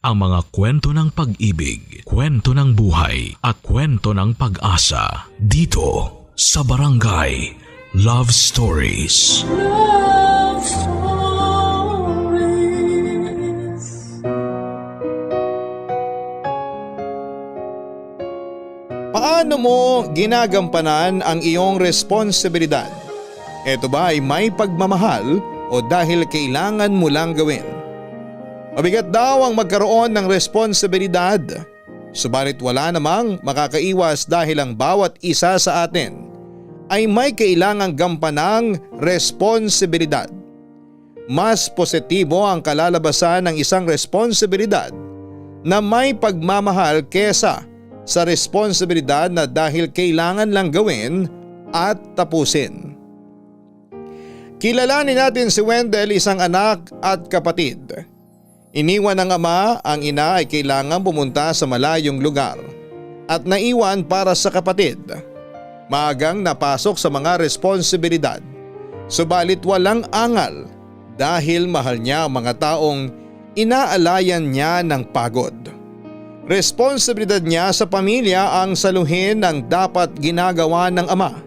ang mga kwento ng pag-ibig, kwento ng buhay at kwento ng pag-asa dito sa Barangay Love Stories. Love Stories. Paano mo ginagampanan ang iyong responsibilidad? Ito ba ay may pagmamahal o dahil kailangan mo lang gawin? Mabigat daw ang magkaroon ng responsibilidad. Subalit wala namang makakaiwas dahil ang bawat isa sa atin ay may kailangang gampanang responsibilidad. Mas positibo ang kalalabasan ng isang responsibilidad na may pagmamahal kesa sa responsibilidad na dahil kailangan lang gawin at tapusin. Kilalanin natin si Wendell, isang anak at kapatid. Iniwan ng ama ang ina ay kailangan pumunta sa malayong lugar at naiwan para sa kapatid. Maagang napasok sa mga responsibilidad, subalit walang angal dahil mahal niya ang mga taong inaalayan niya ng pagod. Responsibilidad niya sa pamilya ang saluhin ng dapat ginagawa ng ama.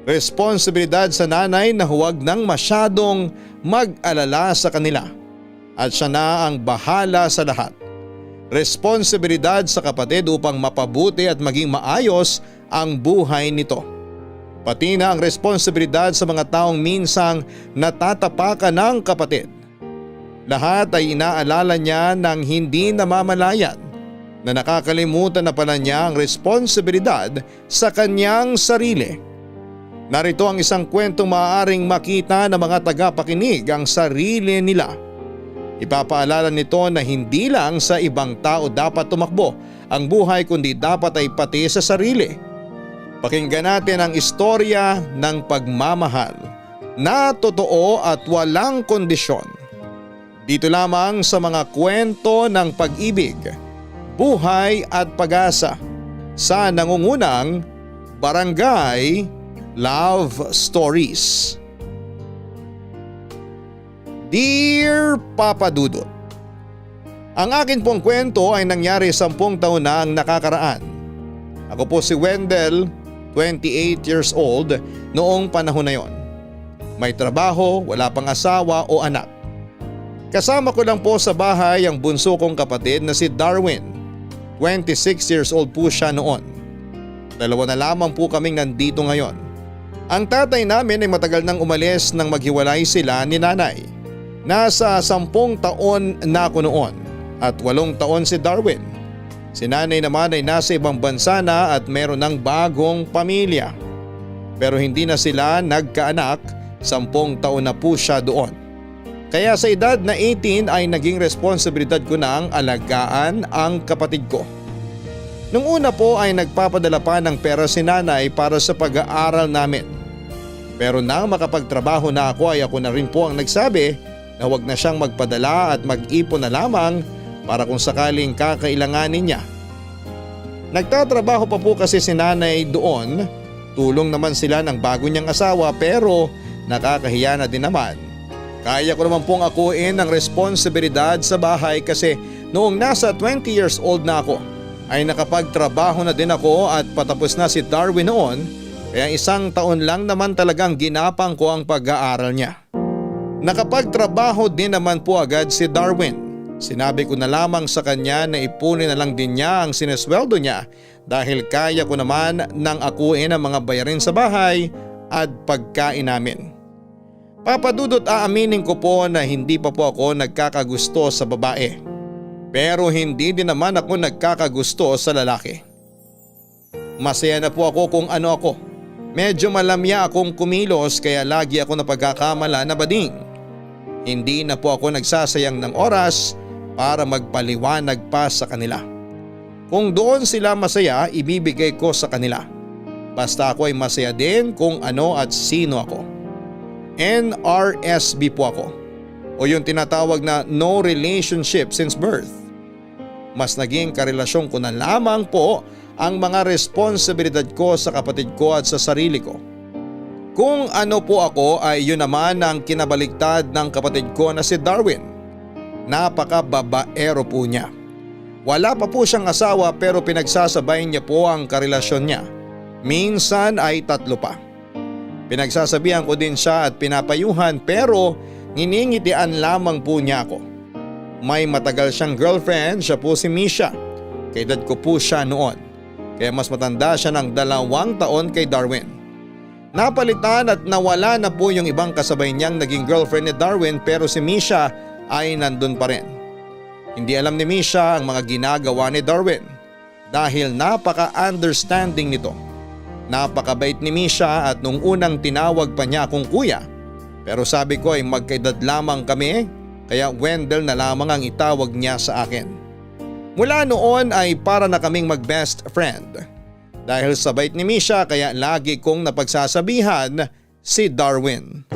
Responsibilidad sa nanay na huwag nang masyadong mag-alala sa kanila at siya na ang bahala sa lahat. Responsibilidad sa kapatid upang mapabuti at maging maayos ang buhay nito. Pati na ang responsibilidad sa mga taong minsang natatapakan ng kapatid. Lahat ay inaalala niya ng hindi namamalayan na nakakalimutan na pala niya ang responsibilidad sa kanyang sarili. Narito ang isang kwentong maaaring makita ng mga tagapakinig ang sarili nila. Ipapaalala nito na hindi lang sa ibang tao dapat tumakbo ang buhay kundi dapat ay pati sa sarili. Pakinggan natin ang istorya ng pagmamahal na totoo at walang kondisyon. Dito lamang sa mga kwento ng pag-ibig, buhay at pag-asa sa nangungunang Barangay Love Stories. Dear Papa Dudut, ang akin pong kwento ay nangyari 10 taon na ang nakakaraan. Ako po si Wendell, 28 years old noong panahon na yon. May trabaho, wala pang asawa o anak. Kasama ko lang po sa bahay ang bunso kong kapatid na si Darwin. 26 years old po siya noon. Dalawa na lamang po kaming nandito ngayon. Ang tatay namin ay matagal nang umalis nang maghiwalay sila ni nanay. Nasa 10 taon na ako noon at 8 taon si Darwin. Si nanay naman ay nasa ibang bansa na at meron ng bagong pamilya. Pero hindi na sila nagkaanak, 10 taon na po siya doon. Kaya sa edad na 18 ay naging responsibilidad ko na ang alagaan ang kapatid ko. Nung una po ay nagpapadala pa ng pera si nanay para sa pag-aaral namin. Pero nang makapagtrabaho na ako ay ako na rin po ang nagsabi na huwag na siyang magpadala at mag-ipon na lamang para kung sakaling kakailanganin niya. Nagtatrabaho pa po kasi si nanay doon, tulong naman sila ng bago niyang asawa pero nakakahiya na din naman. Kaya ko naman pong akuin ang responsibilidad sa bahay kasi noong nasa 20 years old na ako ay nakapagtrabaho na din ako at patapos na si Darwin noon kaya 1 taon lang naman talagang ginapang ko ang pag-aaral niya. Nakapagtrabaho din naman po agad si Darwin. Sinabi ko na lamang sa kanya na ipunin na lang din niya ang sinesweldo niya dahil kaya ko naman nang akuin ang mga bayarin sa bahay at pagkain namin. Papadudot, aaminin ko po na hindi pa po ako nagkakagusto sa babae. Pero hindi din naman ako nagkakagusto sa lalaki. Masaya na po ako kung ano ako. Medyo malamya akong kumilos kaya lagi ako napagkakamala na bading. Hindi na po ako nagsasayang ng oras para magpaliwanag pa sa kanila. Kung doon sila masaya, ibibigay ko sa kanila. Basta ako ay masaya din kung ano at sino ako. NRSB po ako, o yung tinatawag na no relationship since birth. Mas naging karelasyon ko na lamang po ang mga responsibilidad ko sa kapatid ko at sa sarili ko. Kung ano po ako ay yun naman ang kinabaliktad ng kapatid ko na si Darwin. Napaka-babaero po niya. Wala pa po siyang asawa pero pinagsasabay niya po ang karelasyon niya. Minsan ay 3 pa. Pinagsasabihan ko din siya at pinapayuhan pero nginingitian lamang po niya ako. May matagal siyang girlfriend, siya po si Misha. Kaedad ko po siya noon. Kaya mas matanda siya ng 2 taon kay Darwin. Napalitan at nawala na po yung ibang kasabay niyang naging girlfriend ni Darwin pero si Misha ay nandun pa rin. Hindi alam ni Misha ang mga ginagawa ni Darwin dahil napaka-understanding nito. Napakabait ni Misha at nung unang tinawag pa niya akong kuya. Pero sabi ko ay magkaedad lamang kami kaya Wendell na lamang ang itawag niya sa akin. Mula noon ay para na kaming mag-best friend. Dahil sa bait ni Misha kaya lagi kong napagsasabihan si Darwin.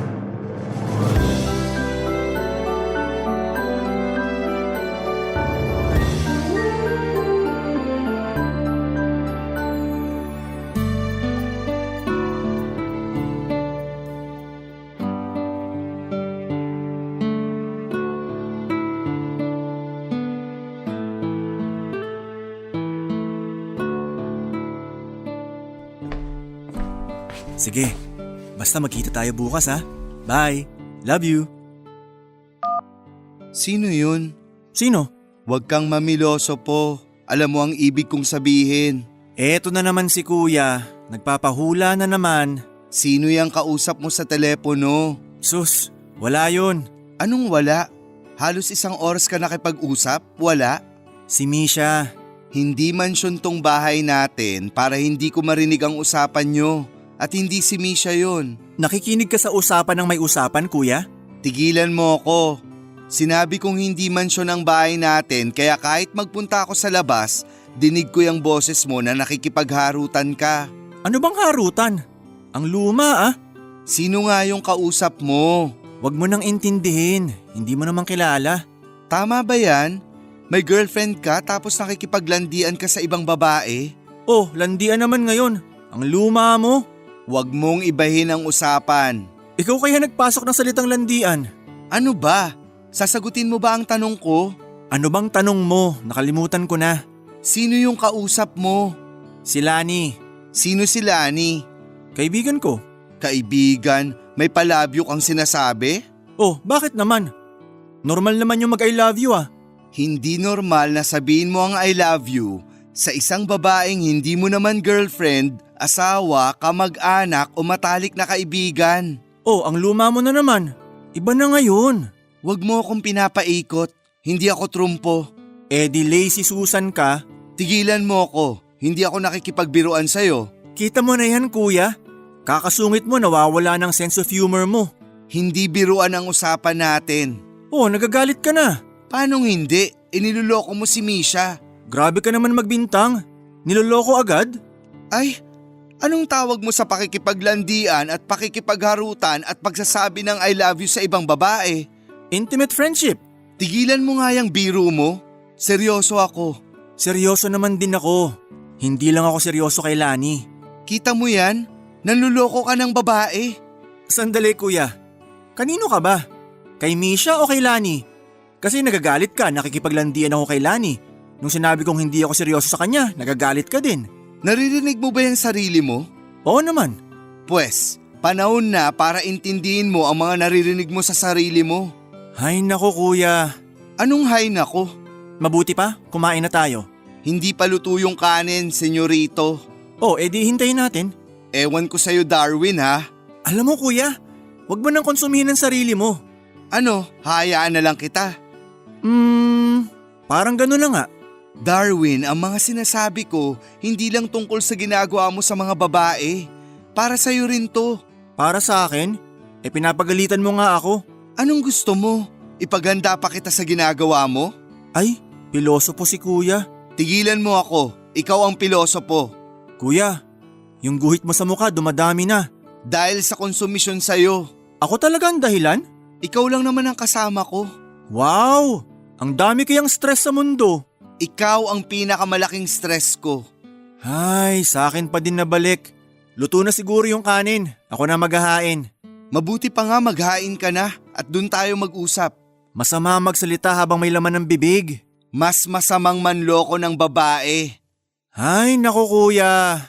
Sige, basta magkita tayo bukas ha. Bye. Love you. Sino yun? Sino? Huwag kang mamiloso po. Alam mo ang ibig kong sabihin. Eto na naman si kuya. Nagpapahula na naman. Sino yung kausap mo sa telepono? Sus, wala yun. Anong wala? Halos 1 oras ka nakipag-usap? Wala? Si Misha. Hindi mansyon tong bahay natin para hindi ko marinig ang usapan nyo. At hindi si Misha yun. Nakikinig ka sa usapan ng may usapan, kuya? Tigilan mo ako. Sinabi kong hindi mansyon ang bahay natin kaya kahit magpunta ako sa labas, dinig ko yung boses mo na nakikipagharutan ka. Ano bang harutan? Ang luma ah. Sino nga yung kausap mo? Wag mo nang intindihin. Hindi mo naman kilala. Tama ba yan? May girlfriend ka tapos nakikipaglandian ka sa ibang babae? Oh, landian naman ngayon. Ang luma mo. Huwag mong ibahin ang usapan. Ikaw kaya nagpasok ng salitang landian. Ano ba? Sasagutin mo ba ang tanong ko? Ano bang tanong mo? Nakalimutan ko na. Sino yung kausap mo? Si Lani. Sino si Lani? Kaibigan ko. Kaibigan? May palabyok ang sinasabi? Oh, bakit naman? Normal naman yung mag-I love you ah. Hindi normal na sabihin mo ang I love you sa isang babaeng hindi mo naman girlfriend, asawa, kamag-anak o matalik na kaibigan. Oh, ang luma mo na naman. Iba na ngayon. Huwag mo akong pinapaikot. Hindi ako trumpo. Eh di lazy Susan ka. Tigilan mo ako. Hindi ako nakikipagbiruan sa'yo. Kita mo na yan kuya. Kakasungit mo nawawala ng sense of humor mo. Hindi biruan ang usapan natin. Oh, nagagalit ka na. Paanong hindi? Iniloloko mo si Misha. Grabe ka naman magbintang. Niloloko agad? Ay, anong tawag mo sa pakikipaglandian at pakikipagharutan at pagsasabi ng I love you sa ibang babae? Intimate friendship. Tigilan mo nga yung biro mo. Seryoso ako. Seryoso naman din ako. Hindi lang ako seryoso kay Lani. Kita mo yan? Nanluloko ka ng babae. Sandali kuya. Kanino ka ba? Kay Misha o kay Lani? Kasi nagagalit ka, nakikipaglandian ako kay Lani. Nung sinabi kong hindi ako seryoso sa kanya, nagagalit ka din. Naririnig mo ba yung sarili mo? Oo naman. Pwes, panahon na para intindihin mo ang mga naririnig mo sa sarili mo. Hay nako kuya. Anong hay nako? Mabuti pa, kumain na tayo. Hindi pa luto yung kanin, senyorito. Oh, edi hintayin natin. Ewan ko sa'yo Darwin ha. Alam mo kuya, wag mo nang konsumihin ang sarili mo. Ano, hayaan na lang kita. Parang gano'n na nga. Darwin, ang mga sinasabi ko, hindi lang tungkol sa ginagawa mo sa mga babae. Para sa'yo rin to. Para sa akin? Pinapagalitan mo nga ako. Anong gusto mo? Ipaganda pa kita sa ginagawa mo? Ay, pilosopo si kuya. Tigilan mo ako, ikaw ang pilosopo. Kuya, yung guhit mo sa mukha dumadami na. Dahil sa konsumisyon sa'yo. Ako talaga ang dahilan? Ikaw lang naman ang kasama ko. Wow! Ang dami kayang stress sa mundo. Ikaw ang pinakamalaking stress ko. Ay, sa akin pa din nabalik. Luto na siguro yung kanin. Ako na maghahain. Mabuti pa nga maghain ka na at dun tayo mag-usap. Masama magsalita habang may laman ng bibig. Mas masamang manloko ng babae. Ay, naku kuya.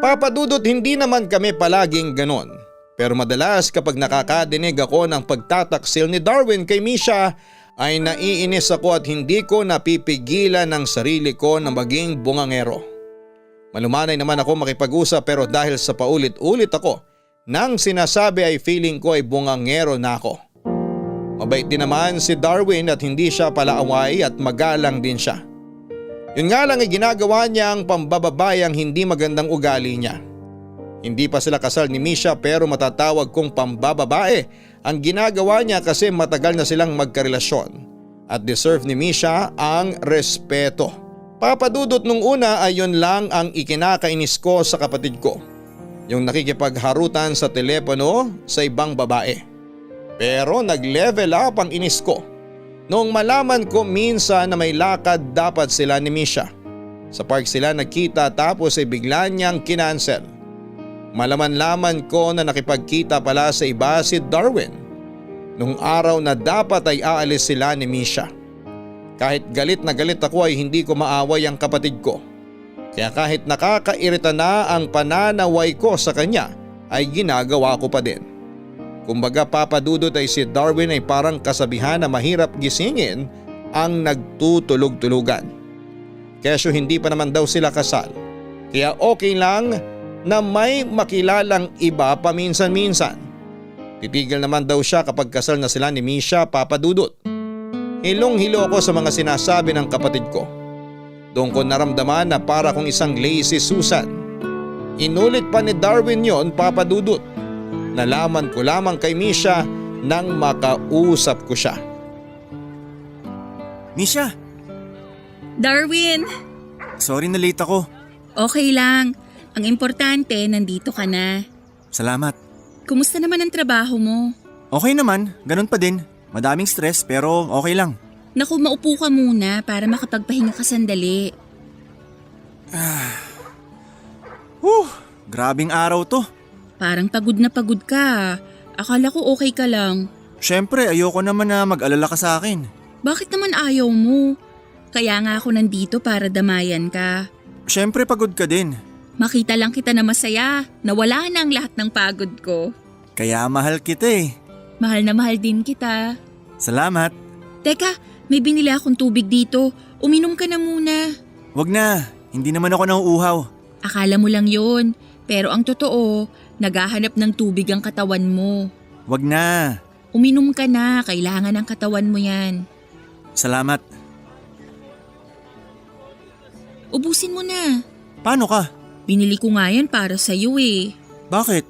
Papa Dudut, hindi naman kami palaging ganon. Pero madalas kapag nakakadinig ako ng pagtataksil ni Darwin kay Misha ay naiinis ako at hindi ko napipigilan ng sarili ko na maging bungangero. Malumanay naman ako makipag-usap pero dahil sa paulit-ulit ako nang sinasabi ay feeling ko ay bungangero na ako. Mabait din naman si Darwin at hindi siya palaaway at magalang din siya. Yun nga lang ay ginagawa niya ang pambababae ang hindi magandang ugali niya. Hindi pa sila kasal ni Misha pero matatawag kong pambababae ang ginagawa niya kasi matagal na silang magkarelasyon at deserve ni Misha ang respeto. Papa Dudut, nung una ay yun lang ang ikinakainis ko sa kapatid ko. Yung nakikipagharutan sa telepono sa ibang babae. Pero nag-level up ang inis ko noong malaman ko minsan na may lakad dapat sila ni Misha. Sa park sila nagkita tapos ay bigla niyang kinansel. Malaman-laman ko na nakipagkita pala sa iba si Darwin nung araw na dapat ay aalis sila ni Misha. Kahit galit na galit ako ay hindi ko maaway ang kapatid ko. Kaya kahit nakakairita na ang pananaway ko sa kanya ay ginagawa ko pa din. Kumbaga Papa Dudut ay si Darwin ay parang kasabihan na mahirap gisingin ang nagtutulog-tulugan. Kesyo hindi pa naman daw sila kasal. Kaya okay lang na may makilalang iba paminsan-minsan. Titigil naman daw siya kapag kasal na sila ni Misha, Papa Dudut. Hilong-hilo ako sa mga sinasabi ng kapatid ko. Doon ko naramdaman na para kong isang lazy Susan. Inulit pa ni Darwin yon, Papa Dudut. Nalaman ko lamang kay Misha nang makausap ko siya. Misha, Darwin, sorry na late ako. okay lang. Ang importante, nandito ka na. Salamat. Kumusta naman ang trabaho mo? Okay naman, ganun pa din. Madaming stress pero okay lang. Naku, maupo ka muna para makapagpahinga ka sandali. Grabing araw to. Parang pagod na pagod ka. Akala ko okay ka lang. Syempre, ayoko naman na mag-alala ka sa akin. Bakit naman ayaw mo? Kaya nga ako nandito para damayan ka. Syempre, pagod ka din. Makita lang kita na masaya, na wala na ang lahat ng pagod ko. Kaya mahal kita eh. Mahal na mahal din kita. Salamat. Teka, may binili akong tubig dito. Uminom ka na muna. Wag na, hindi naman ako nauuhaw. Akala mo lang yun. Pero ang totoo, naghahanap ng tubig ang katawan mo. Wag na. Uminom ka na, kailangan ng katawan mo yan. Salamat. Ubusin mo na. Paano ka? Binili ko nga yan para sa'yo eh. Bakit?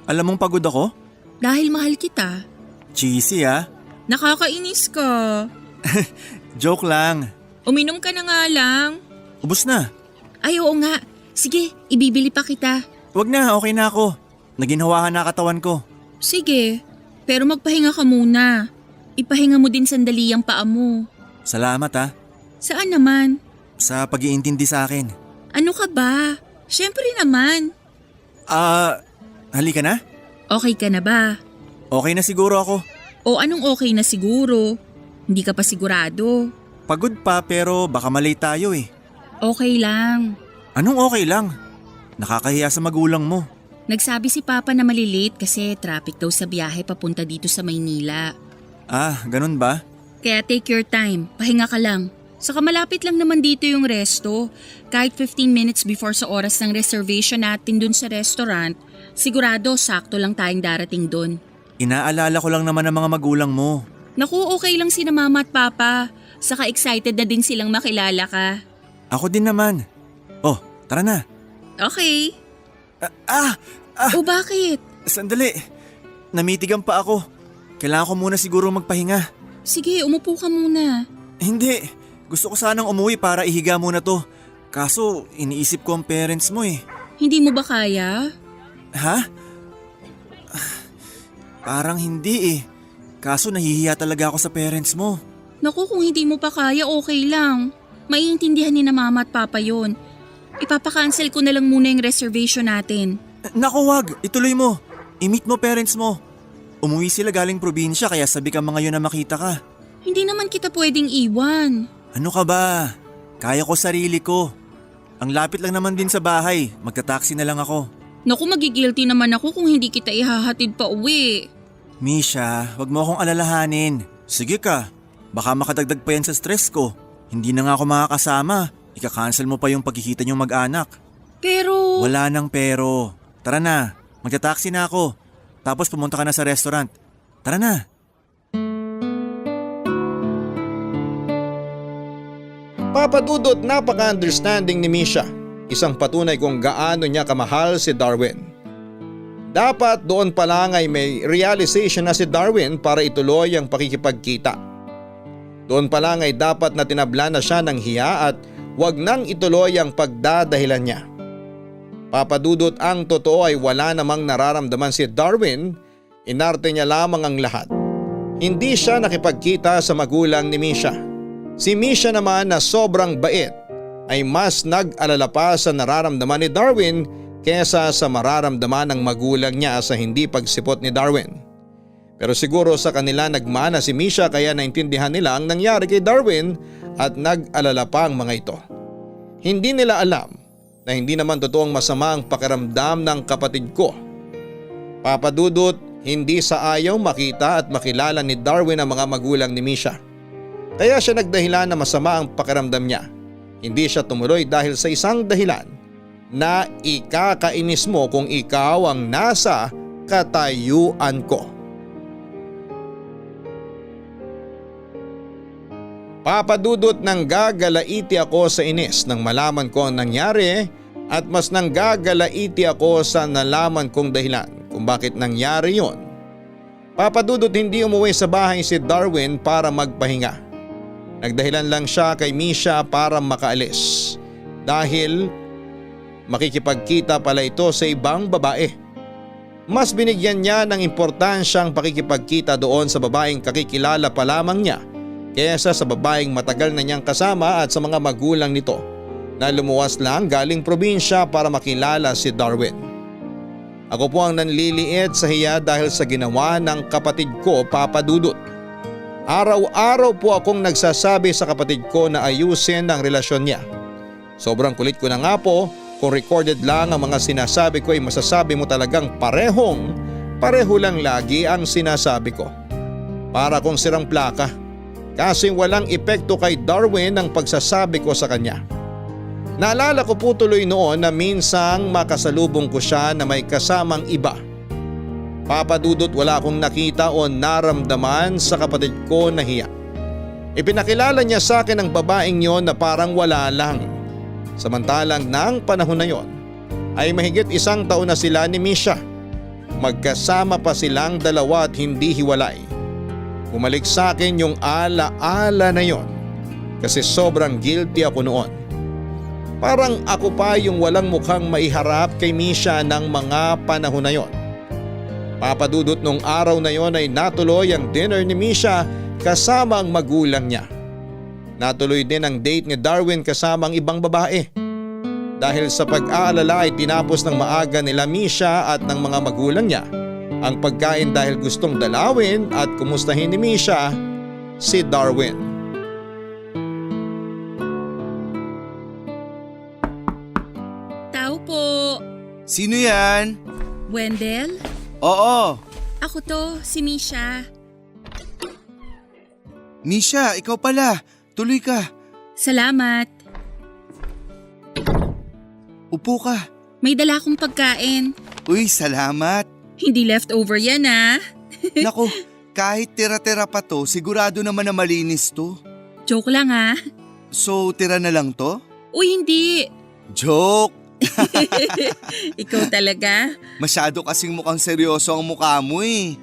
Alam mong pagod ako? Dahil mahal kita. Cheesy ah. Nakakainis ka. Joke lang. Uminom ka na nga lang. Ubus na. Ay oo nga. Sige, ibibili pa kita. Wag na, okay na ako. Naginhawahan na katawan ko. Sige, pero magpahinga ka muna. Ipahinga mo din sandali ang paa mo. Salamat ah. Saan naman? Sa pag-iintindi sa akin. Ano ka ba? Siyempre naman. Halika na? Okay ka na ba? Okay na siguro ako. O anong okay na siguro? Hindi ka pa sigurado. Pagod pa pero baka malay tayo eh. Okay lang. Anong okay lang? Nakakahiya sa magulang mo. Nagsabi si Papa na malilate kasi traffic daw sa biyahe papunta dito sa Maynila. Ah, ganun ba? Kaya take your time, pahinga ka lang. Saka malapit lang naman dito yung resto. Kahit 15 minutes before sa oras ng reservation natin dun sa restaurant, sigurado sakto lang tayong darating dun. Inaalala ko lang naman ang mga magulang mo. Naku, okay lang sina Mama at Papa. Saka excited na din silang makilala ka. Ako din naman. Oh, tara na. Okay. O bakit? Sandali. Namitigan pa ako. Kailangan ko muna siguro magpahinga. Sige, umupo ka muna. Hindi. Gusto ko sanang umuwi para ihiga muna to. Kaso, iniisip ko ang parents mo eh. Hindi mo ba kaya? Ha? Parang hindi eh. Kaso nahihiya talaga ako sa parents mo. Naku, kung hindi mo pa kaya, okay lang. Maiintindihan ni na Mama at Papa yon. Ipapakancel ko na lang muna yung reservation natin. Naku wag, ituloy mo. I-meet mo parents mo. Umuwi sila galing probinsya kaya sabi ka mga yun na makita ka. Hindi naman kita pwedeng iwan. Ano ka ba? Kaya ko sarili ko. Ang lapit lang naman din sa bahay, magta-taxi na lang ako. Naku, magigilty naman ako kung hindi kita ihahatid pa uwi. Misha, wag mo akong alalahanin. Sige ka, baka makadagdag pa yan sa stress ko. Hindi na nga ako makakasama. Ika-cancel mo pa yung pagkikita niyong mag-anak. Pero… Wala nang pero. Tara na, magta-taxi na ako. Tapos pumunta ka na sa restaurant. Tara na. Papa Dudut, napaka-understanding ni Misha. Isang patunay kung gaano niya kamahal si Darwin. Dapat doon pa lang ay may realization na si Darwin para ituloy ang pakikipagkita. Doon pa lang ay dapat na tinabla na siya ng hiya at wag nang ituloy ang pagdadahilan niya. Papa Dudut, ang totoo ay wala namang nararamdaman si Darwin, inarte niya lamang ang lahat. Hindi siya nakipagkita sa magulang ni Misha. Si Misha naman na sobrang bait ay mas nag-alala pa sa nararamdaman ni Darwin kesa sa mararamdaman ng magulang niya sa hindi pagsipot ni Darwin. Pero siguro sa kanila nagmana si Misha kaya naintindihan nila ang nangyari kay Darwin at nag-alala pa ang mga ito. Hindi nila alam na hindi naman totoong masama ang pakiramdam ng kapatid ko. Papa Dudut, hindi sa ayaw makita at makilala ni Darwin ang mga magulang ni Misha. Kaya siya nagdahilan na masama ang pakiramdam niya. Hindi siya tumuloy dahil sa isang dahilan na ikakainis mo kung ikaw ang nasa katayuan ko. Papa Dudut, nang gagalaiti ako sa inis nang malaman ko ang nangyari at mas nang gagalaiti ako sa nalaman kong dahilan kung bakit nangyari yon. Papa Dudut, hindi umuwi sa bahay si Darwin para magpahinga. Nagdahilan lang siya kay Misha para makaalis dahil makikipagkita pala ito sa ibang babae. Mas binigyan niya ng importansyang pakikipagkita doon sa babaeng kakikilala pa lamang niya kaysa sa babaeng matagal na niyang kasama at sa mga magulang nito na lumuwas lang galing probinsya para makilala si Darwin. Ako po ang nanliliit sa hiya dahil sa ginawa ng kapatid ko, Papa Dudut. Araw-araw po akong nagsasabi sa kapatid ko na ayusin ang relasyon niya. Sobrang kulit ko na nga po, kung recorded lang ang mga sinasabi ko ay masasabi mo talagang pareho lang lagi ang sinasabi ko. Para kung sirang plaka, kasi walang epekto kay Darwin ang pagsasabi ko sa kanya. Naalala ko po tuloy noon na minsang makasalubong ko siya na may kasamang iba. Papa Dudut, wala akong nakita o naramdaman sa kapatid ko na hiya. Ipinakilala niya sa akin ang babaeng yon na parang wala lang. Samantalang nang panahon na yon ay mahigit 1 taon na sila ni Misha. Magkasama pa silang dalawa at hindi hiwalay. Bumalik sa akin yung ala-ala na yon kasi sobrang guilty ako noon. Parang ako pa yung walang mukhang maiharap kay Misha ng mga panahon na yon. Papa Dudut, nung araw na yon ay natuloy ang dinner ni Misha kasama ang magulang niya. Natuloy din ang date ni Darwin kasama ang ibang babae. Dahil sa pag-aalala ay tinapos ng maaga nila Misha at ng mga magulang niya ang pagkain dahil gustong dalawin at kumustahin ni Misha si Darwin. Tao po. Sino yan? Wendell? Oo. Ako to, si Misha. Misha, ikaw pala. Tuloy ka. Salamat. Upo ka. May dala akong pagkain. Uy, salamat. Hindi leftover yan ah. Naku, kahit tira-tira pa to, sigurado naman na malinis to. Joke lang ah. So, tira na lang to? Uy, hindi. Joke! Ikaw talaga? Masyado kasing mukhang seryoso ang mukha mo eh.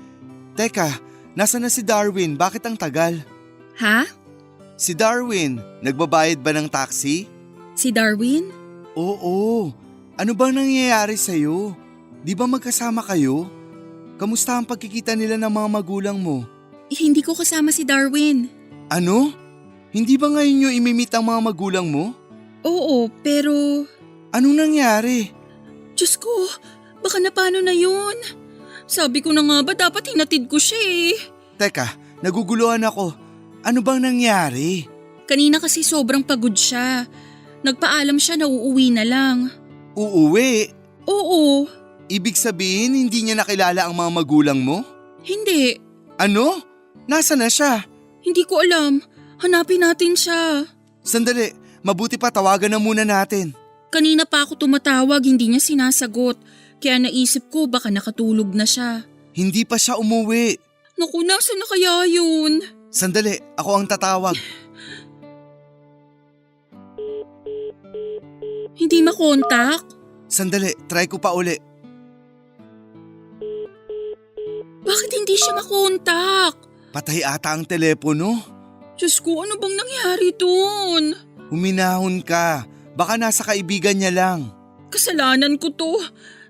Teka, nasa na si Darwin? Bakit ang tagal? Ha? Si Darwin, nagbabayad ba ng taxi? Si Darwin? Oo. Ano bang nangyayari sa'yo? Di ba magkasama kayo? Kamusta ang pagkikita nila ng mga magulang mo? Hindi ko kasama si Darwin. Ano? Hindi ba ngayon nyo imimit ang mga magulang mo? Oo, pero… Anong nangyari? Diyos ko, baka na paano na yun? Sabi ko na nga ba dapat hinatid ko siya eh. Teka, naguguluhan ako. Ano bang nangyari? Kanina kasi sobrang pagod siya. Nagpaalam siya na uuwi na lang. Uuwi? Oo, Ibig sabihin hindi niya nakilala ang mga magulang mo? hindi. Ano? Nasaan na siya? Hindi ko alam. Hanapin natin siya. Sandali, mabuti pa tawagan na muna natin. Kanina pa ako tumatawag, hindi niya sinasagot. Kaya naisip ko baka nakatulog na siya. Hindi pa siya umuwi. Naku, nasa na kaya yun? Sandali, ako ang tatawag. Hindi makontak? Sandali, try ko pa uli. Bakit hindi siya makontak? Patay ata ang telepono. Diyos ko, ano bang nangyari dun? Huminahon ka. Baka nasa kaibigan niya lang. Kasalanan ko to.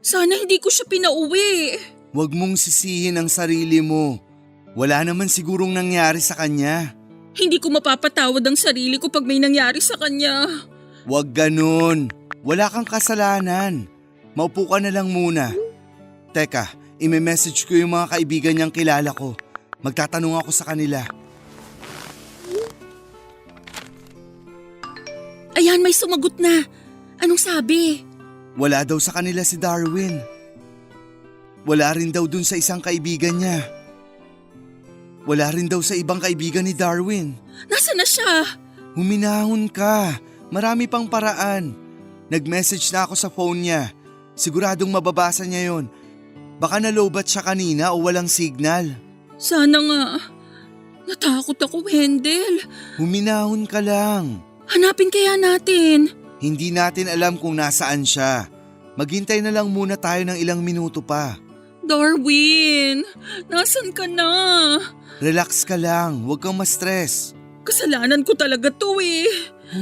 Sana hindi ko siya pinauwi. Huwag mong sisihin ang sarili mo. Wala naman sigurong nangyari sa kanya. Hindi ko mapapatawad ang sarili ko pag may nangyari sa kanya. Huwag ganun. Wala kang kasalanan. Maupo ka na lang muna. Teka, ime-message ko yung mga kaibigan niyang kilala ko. Magtatanong ako sa kanila. Ayan, may sumagot na. Anong sabi? Wala daw sa kanila si Darwin. Wala rin daw dun sa isang kaibigan niya. Wala rin daw sa ibang kaibigan ni Darwin. Nasaan na siya? Huminahon ka. Marami pang paraan. Nag-message na ako sa phone niya. Siguradong mababasa niya yon. Baka nalobat siya kanina o walang signal. Sana nga. Natakot ako, Wendell. Huminahon ka lang. Hanapin kaya natin. Hindi natin alam kung nasaan siya. Maghintay na lang muna tayo ng ilang minuto pa. Darwin, nasan ka na? Relax ka lang, huwag kang ma-stress. Kasalanan ko talaga to eh.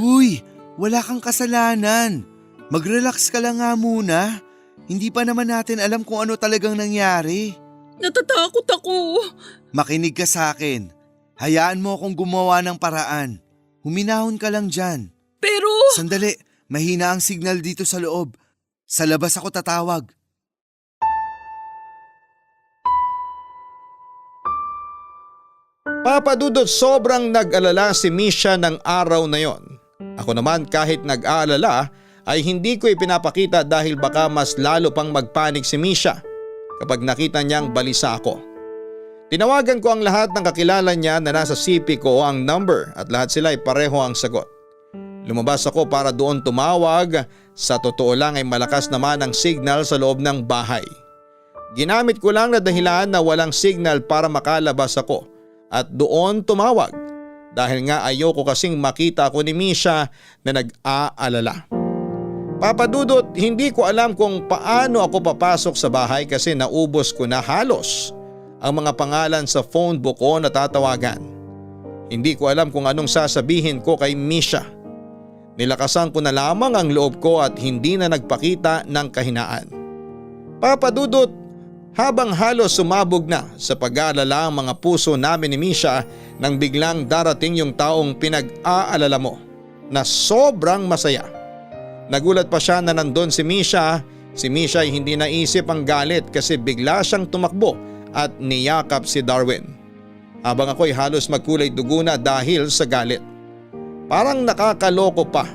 Uy, wala kang kasalanan. Mag-relax ka lang nga muna. Hindi pa naman natin alam kung ano talagang nangyari. Natatakot ako. Makinig ka sa akin. Hayaan mo akong gumawa ng paraan. Huminahon ka lang dyan. Pero… Sandali, mahina ang signal dito sa loob. Sa labas ako tatawag. Papa Dudut, sobrang nag-alala si Misha ng araw na yon. Ako naman kahit nag-aalala ay hindi ko ipinapakita dahil baka mas lalo pang magpanik si Misha kapag nakita niyang balisa ako. Tinawagan ko ang lahat ng kakilala niya na nasa CP ko ang number at lahat sila ay pareho ang sagot. Lumabas ako para doon tumawag, sa totoo lang ay malakas naman ang signal sa loob ng bahay. Ginamit ko lang na dahilan na walang signal para makalabas ako at doon tumawag dahil nga ayoko kasing makita ko ni Misha na nag-aalala. Papa Dudut, hindi ko alam kung paano ako papasok sa bahay kasi naubos ko na halos ang mga pangalan sa phone book ko na tatawagan. Hindi ko alam kung anong sasabihin ko kay Misha. Nilakasan ko na lamang ang loob ko at hindi na nagpakita ng kahinaan. Papa Dudut, habang halos sumabog na sa pag-aalala ang mga puso namin ni Misha nang biglang darating yung taong pinag-aalala mo na sobrang masaya. Nagulat pa siya na nandun si Misha. Si Misha ay hindi naisip ang galit kasi bigla siyang tumakbo at niyakap si Darwin. Habang ako'y halos magkulay dugo na dahil sa galit. Parang nakakaloko pa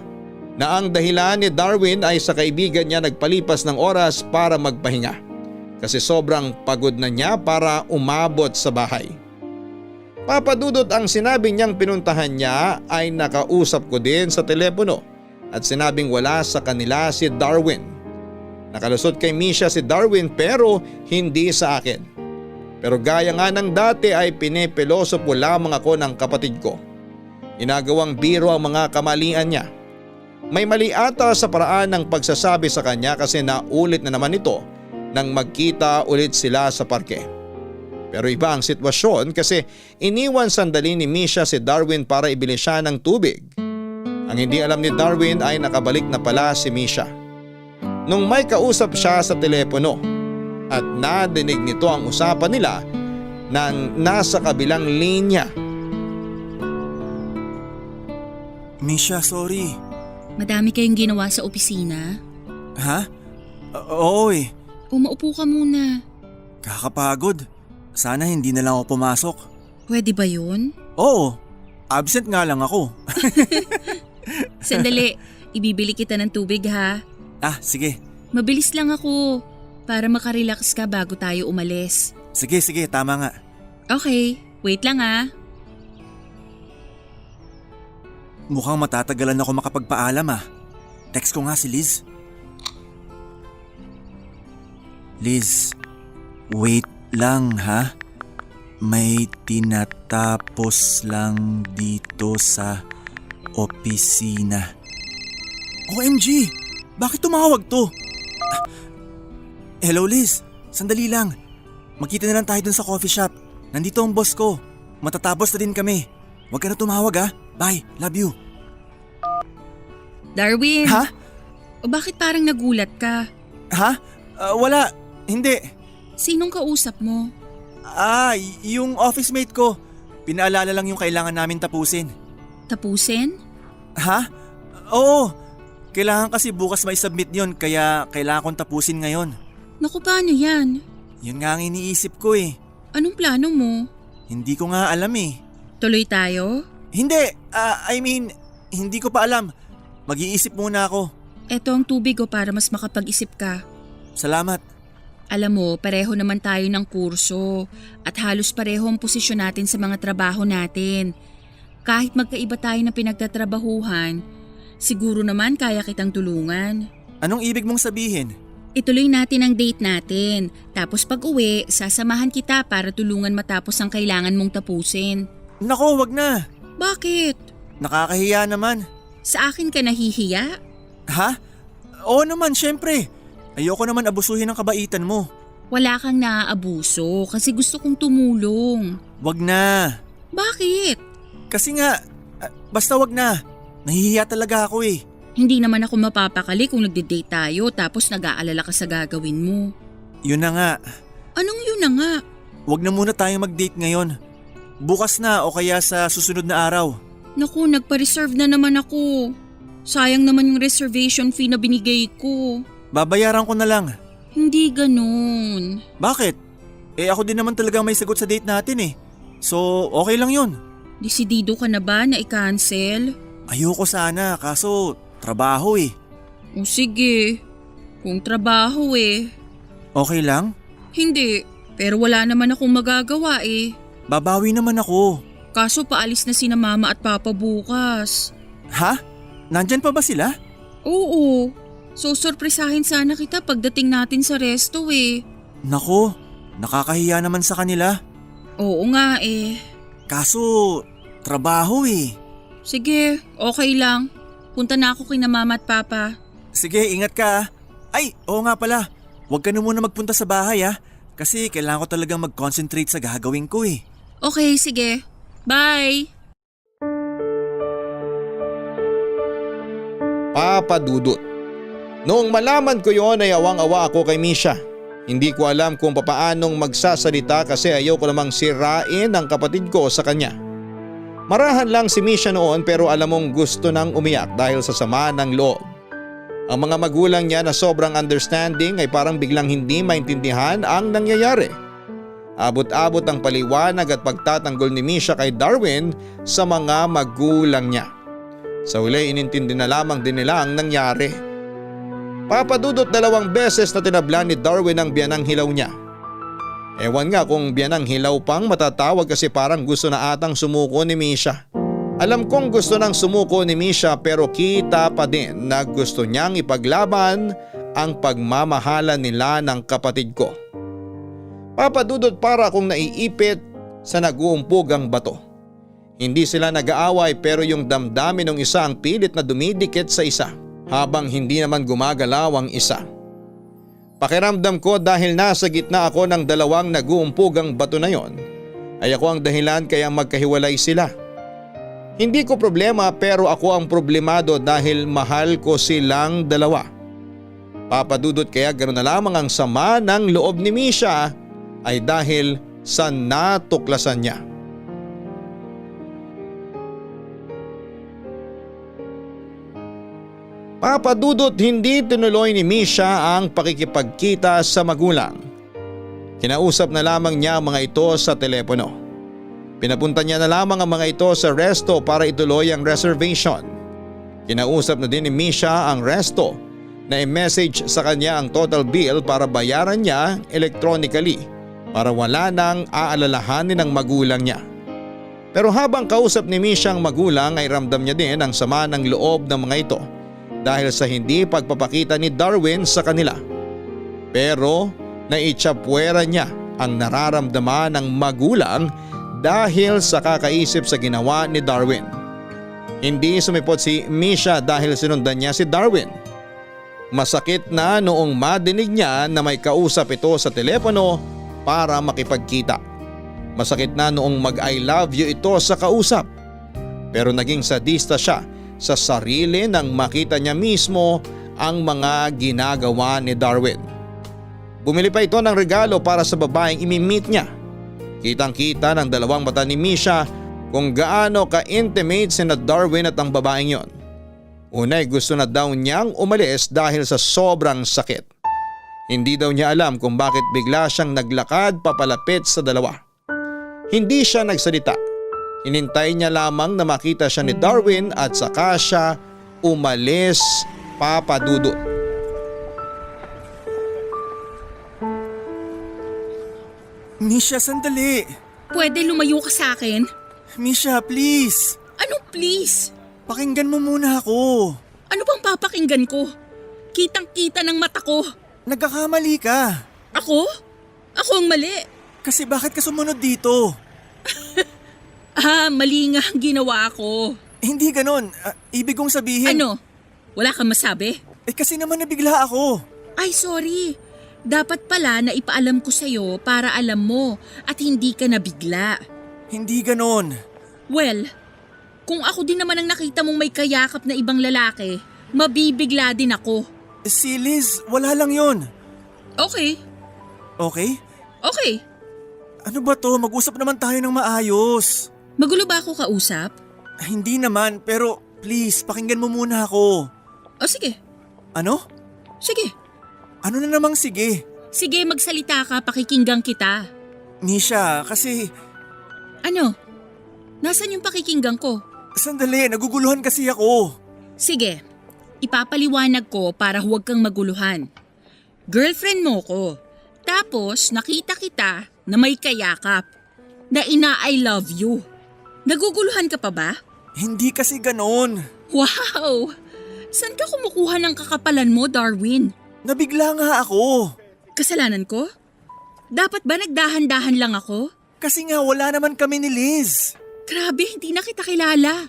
na ang dahilan ni Darwin ay sa kaibigan niya nagpalipas ng oras para magpahinga. Kasi sobrang pagod na niya para umabot sa bahay. Papa Dudut, ang sinabi niyang pinuntahan niya ay nakausap ko din sa telepono at sinabing wala sa kanila si Darwin. Nakalusot kay Misha si Darwin pero hindi sa akin. Pero gaya nga ng dati ay pinepeloso po lamang ako ng kapatid ko. Inagawang biro ang mga kamalian niya. May mali ata sa paraan ng pagsasabi sa kanya kasi naulit na naman ito nang magkita ulit sila sa parke. Pero iba ang sitwasyon kasi iniwan sandali ni Misha si Darwin para ibili siya ng tubig. Ang hindi alam ni Darwin ay nakabalik na pala si Misha. Nung may kausap siya sa telepono at nadinig nito ang usapan nila nang nasa kabilang linya. Misha, sorry. Madami kayong ginawa sa opisina? Ha? Oo eh. Umaupo ka muna. Kakapagod. Sana hindi na lang ako pumasok. Pwede ba yun? Oo, absent nga lang ako. Sandali, ibibili kita ng tubig ha. Ah, sige. Mabilis lang ako para makarelax ka bago tayo umalis. Sige, tama nga. Okay, wait lang ha. Mukhang matatagalan ako makapagpaalam ah. Text ko nga si Liz. Liz, wait lang ha. May tinatapos lang dito sa opisina. OMG! Bakit tumawag to? Hello Liz, sandali lang. Magkita na lang tayo dun sa coffee shop. Nandito ang boss ko. Matatapos na din kami. Huwag ka na tumawag ha. Bye, love you. Darwin! Ha? O bakit parang nagulat ka? Ha? Wala, hindi. Sinong kausap mo? Yung office mate ko. Pinaalala lang yung kailangan namin tapusin. Tapusin? Ha? Oo. Kailangan kasi bukas may submit yon kaya kailangan kong tapusin ngayon. Naku, paano yan? Yun nga ang iniisip ko eh. Anong plano mo? Hindi ko nga alam eh. Tuloy tayo? Hindi, hindi ko pa alam. Mag-iisip muna ako. Eto ang tubig ko para mas makapag-isip ka. Salamat. Alam mo, pareho naman tayo ng kurso at halos pareho ang posisyon natin sa mga trabaho natin. Kahit magkaiba tayo na pinagtatrabahuhan, siguro naman kaya kitang tulungan. Anong ibig mong sabihin? Ituloy natin ang date natin. Tapos pag uwi, sasamahan kita para tulungan matapos ang kailangan mong tapusin. Nako, wag na. Bakit? Nakakahiya naman. Sa akin ka nahihiya? Ha? Oo naman, syempre. Ayoko naman abusuhin ang kabaitan mo. Wala kang naaabuso kasi gusto kong tumulong. Wag na. Bakit? Kasi nga, basta wag na. Nahihiya talaga ako eh. Hindi naman ako mapapakali kung nagde-date tayo tapos nag-aalala ka sa gagawin mo. Yun na nga. Anong yun na nga? Wag na muna tayong mag-date ngayon. Bukas na o kaya sa susunod na araw. Naku, nagpa-reserve na naman ako. Sayang naman yung reservation fee na binigay ko. Babayaran ko na lang. Hindi ganun. Bakit? Ako din naman talagang may sagot sa date natin eh. So, okay lang yun. Desidido ka na ba na i-cancel? Ayoko sana, kaso trabaho eh. O sige, kung trabaho eh. Okay lang? Hindi, pero wala naman akong magagawa eh. Babawi naman ako. Kaso paalis na sina mama at papa bukas. Ha? Nandyan pa ba sila? Oo, so sorpresahin sana kita pagdating natin sa resto eh. Nako, nakakahiya naman sa kanila. Oo nga eh. Kaso, trabaho eh. Sige, okay lang. Punta na ako kina mama at papa. Sige, ingat ka ah. Ay, oo nga pala. Huwag ka na muna magpunta sa bahay ah. Kasi kailangan ko talagang mag-concentrate sa gagawin ko eh. Okay, sige. Bye! Papa Dudut. Noong malaman ko yon ay awang-awa ako kay Misha. Hindi ko alam kung papaanong magsasalita kasi ayaw ko namang sirain ang kapatid ko sa kanya. Marahan lang si Misha noon pero alam mong gusto nang umiyak dahil sa sama ng loob. Ang mga magulang niya na sobrang understanding ay parang biglang hindi maintindihan ang nangyayari. Abot-abot ang paliwanag at pagtatanggol ni Misha kay Darwin sa mga magulang niya. Sa huli inintindi na lamang din nila ang nangyari. Papadudot 2 beses na tinablan ni Darwin ang biyanang hilaw niya. Ewan nga kung biyanang hilaw pang matatawag kasi parang gusto na atang sumuko ni Misha. Alam kong gusto nang sumuko ni Misha pero kita pa din na gusto niyang ipaglaban ang pagmamahalan nila ng kapatid ko. Papadudot para akong naiipit sa nag-uumpog ang bato. Hindi sila nag-aaway pero yung damdamin ng isa ang pilit na dumidikit sa isa habang hindi naman gumagalaw ang isa. Pakiramdam ko dahil nasa gitna ako ng 2 nag-uumpog ang bato na yon ay ako ang dahilan kaya magkahiwalay sila. Hindi ko problema pero ako ang problemado dahil mahal ko silang 2. Papadudot kaya ganoon na lamang ang sama ng loob ni Misha ay dahil sa natuklasan niya. Papadudot hindi tinuloy ni Misha ang pakikipagkita sa magulang. Kinausap na lamang niya ang mga ito sa telepono. Pinapunta niya na lamang ang mga ito sa resto para ituloy ang reservation. Kinausap na din ni Misha ang resto na i-message sa kanya ang total bill para bayaran niya electronically para wala nang aalalahanin ng magulang niya. Pero habang kausap ni Misha ang magulang ay ramdam niya din ang sama ng loob ng mga ito dahil sa hindi pagpapakita ni Darwin sa kanila. Pero naitsapwera niya ang nararamdaman ng magulang dahil sa kakaisip sa ginawa ni Darwin. Hindi sumipot si Misha dahil sinundan niya si Darwin. Masakit na noong madinig niya na may kausap ito sa telepono para makipagkita. Masakit na noong mag-I love you ito sa kausap. Pero naging sadista siya sa sarili nang makita niya mismo ang mga ginagawa ni Darwin. Bumili pa ito ng regalo para sa babaeng imi-meet niya. Kitang-kita ng dalawang mata ni Misha kung gaano ka-intimate sina Darwin at ang babaeng yon. Unay gusto na daw niyang umalis dahil sa sobrang sakit. Hindi daw niya alam kung bakit bigla siyang naglakad papalapit sa dalawa. Hindi siya nagsalita. Hinintay niya lamang na makita siya ni Darwin at saka siya umalis, Papa Dudut. Misha, sandali. Pwede lumayo ka sa akin? Misha, please. Ano please? Pakinggan mo muna ako. Ano bang papakinggan ko? Kitang-kita ng mata ko. Nagkakamali ka. Ako? Ako ang mali. Kasi bakit ka sumunod dito? Mali nga ang ginawa ko. Hindi ganon. Ibig kong sabihin… Ano? Wala kang masabi? Kasi naman nabigla ako. Ay, sorry. Dapat pala na ipaalam ko sa'yo para alam mo at hindi ka nabigla. Hindi ganon. Well, kung ako din naman ang nakita mong may kayakap na ibang lalaki, mabibigla din ako. Si Liz, wala lang yon. Okay. Okay? Okay. Ano ba to? Mag-usap naman tayo ng maayos. Magulo ba ako kausap? Hindi naman, pero please, pakinggan mo muna ako. O sige. Ano? Sige. Ano na namang sige? Sige, magsalita ka, pakikinggan kita. Misha, kasi… Ano? Nasaan yung pakikinggan ko? Sandali, naguguluhan kasi ako. Sige, ipapaliwanag ko para huwag kang maguluhan. Girlfriend mo ko. Tapos nakita kita na may kayakap. Na ina-I love you. Naguguluhan ka pa ba? Hindi kasi ganon. Wow! Saan ka kumukuha ng kakapalan mo, Darwin? Nabigla nga ako. Kasalanan ko? Dapat ba nagdahan-dahan lang ako? Kasi nga wala naman kami ni Liz. Grabe, hindi na kita kilala.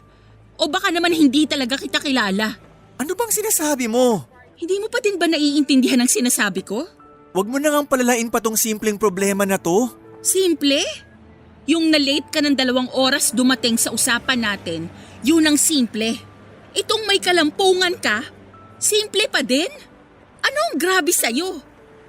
O baka naman hindi talaga kita kilala. Ano bang sinasabi mo? Hindi mo pa din ba naiintindihan ang sinasabi ko? Huwag mo na ngang palalain pa tong simpleng problema na to. Simple? Yung na-late ka ng 2 oras dumating sa usapan natin, yun ang simple. Itong may kalampungan ka, simple pa din? Ano ang grabe sa'yo?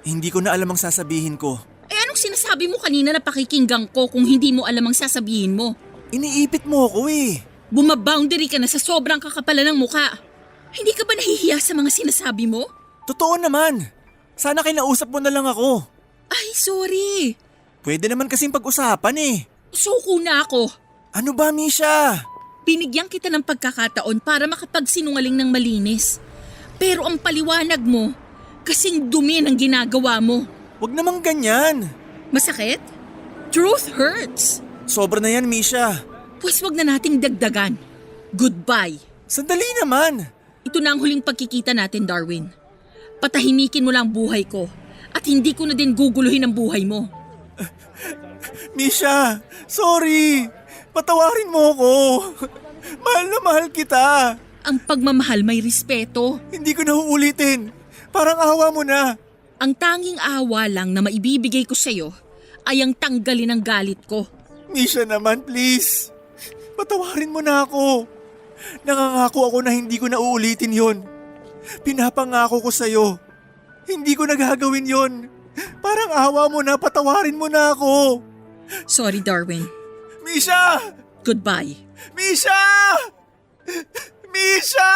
Hindi ko na alam ang sasabihin ko. Eh anong sinasabi mo kanina na pakikinggan ko kung hindi mo alam ang sasabihin mo? Iniipit mo ako eh. Bumaboundary ka na sa sobrang kakapalan ng muka. Hindi ka ba nahihiya sa mga sinasabi mo? Totoo naman. Sana kinausap mo na lang ako. Ay, sorry. Pwede naman kasing pag-usapan eh. Suko na ako. Ano ba, Misha? Binigyan kita ng pagkakataon para makapagsinungaling ng malinis. Pero ang paliwanag mo, kasing dumi ng ginagawa mo. Huwag namang ganyan. Masakit? Truth hurts. Sobra na yan, Misha. Pues wag na nating dagdagan. Goodbye. Sandali naman. Ito na ang huling pagkikita natin, Darwin. Patahimikin mo lang buhay ko at hindi ko na din guguluhin ang buhay mo. Misha, sorry. Patawarin mo ako. Mahal na mahal kita. Ang pagmamahal may respeto. Hindi ko na uulitin. Parang awa mo na. Ang tanging awa lang na maibibigay ko sa'yo ay ang tanggalin ang galit ko. Misha naman, please. Patawarin mo na ako. Nangangako ako na hindi ko na uulitin yon. Pinapangako ko sa'yo. Hindi ko nagagawin yon. Parang awa mo na, patawarin mo na ako. Sorry, Darwin. Misha! Goodbye. Misha! Misha!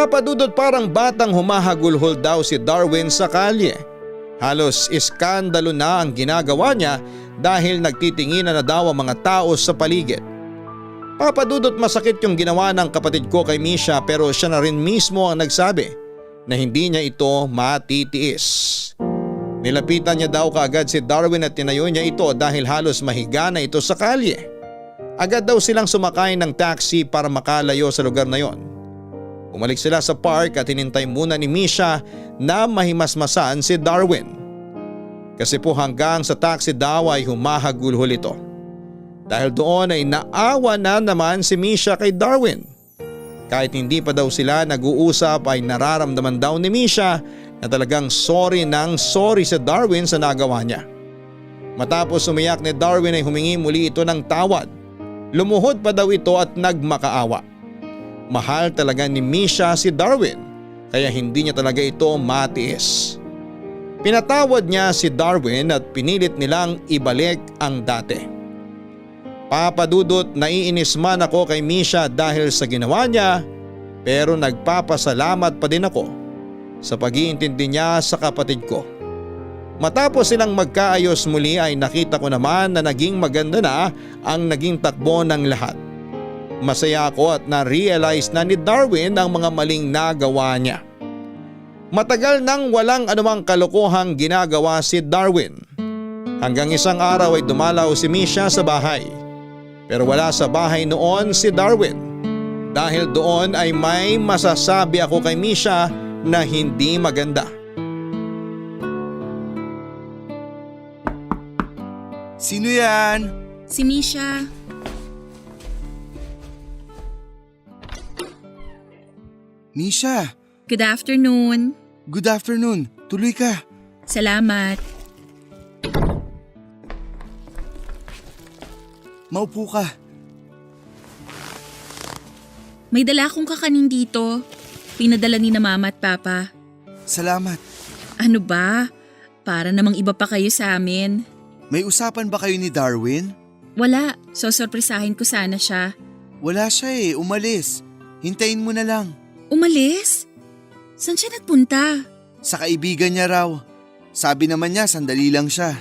Papa Dudut, parang batang humahagulhol daw si Darwin sa kalye. Halos iskandalo na ang ginagawa niya dahil nagtitinginan na daw ang mga tao sa paligid. Papa Dudut, masakit yung ginawa ng kapatid ko kay Misha, pero siya na rin mismo ang nagsabi na hindi niya ito matitiis. Nilapitan niya daw kaagad si Darwin at tinayo niya ito dahil halos mahiga na ito sa kalye. Agad daw silang sumakay ng taxi para makalayo sa lugar na yon. Umalik sila sa park at hinintay muna ni Misha na mahimasmasan si Darwin. Kasi po hanggang sa taxi daw ay humahagulhol ito. Dahil doon ay naawa na naman si Misha kay Darwin. Kahit hindi pa daw sila nag-uusap ay nararamdaman daw ni Misha na talagang sorry si Darwin sa nagawa niya. Matapos umiyak ni Darwin ay humingi muli ito ng tawad. Lumuhod pa daw ito at nagmakaawa. Mahal talaga ni Misha si Darwin kaya hindi niya talaga ito matiis. Pinatawad niya si Darwin at pinilit nilang ibalik ang dati. Papa Dudut, naiinis man ako kay Misha dahil sa ginawa niya, pero nagpapasalamat pa din ako sa pag-iintindi niya sa kapatid ko. Matapos silang magkaayos muli ay nakita ko naman na naging maganda na ang naging takbo ng lahat. Masaya ako at na-realize na ni Darwin ang mga maling nagawa niya. Matagal nang walang anumang kalokohang ginagawa si Darwin. Hanggang isang araw ay dumalaw si Misha sa bahay. Pero wala sa bahay noon si Darwin. Dahil doon ay may masasabi ako kay Misha na hindi maganda. Sino yan? Si Misha. Misha, Good afternoon. good afternoon. Tuloy ka. Salamat. Maupo ka. May dala akong kakanin dito. Pinadala ni na mama at papa. Salamat. Ano ba? Para namang iba pa kayo sa amin. May usapan ba kayo ni Darwin? Wala, so sorpresahin ko sana siya. Wala siya umalis. Hintayin mo na lang. Umalis? Saan siya nagpunta? Sa kaibigan niya raw. Sabi naman niya sandali lang siya.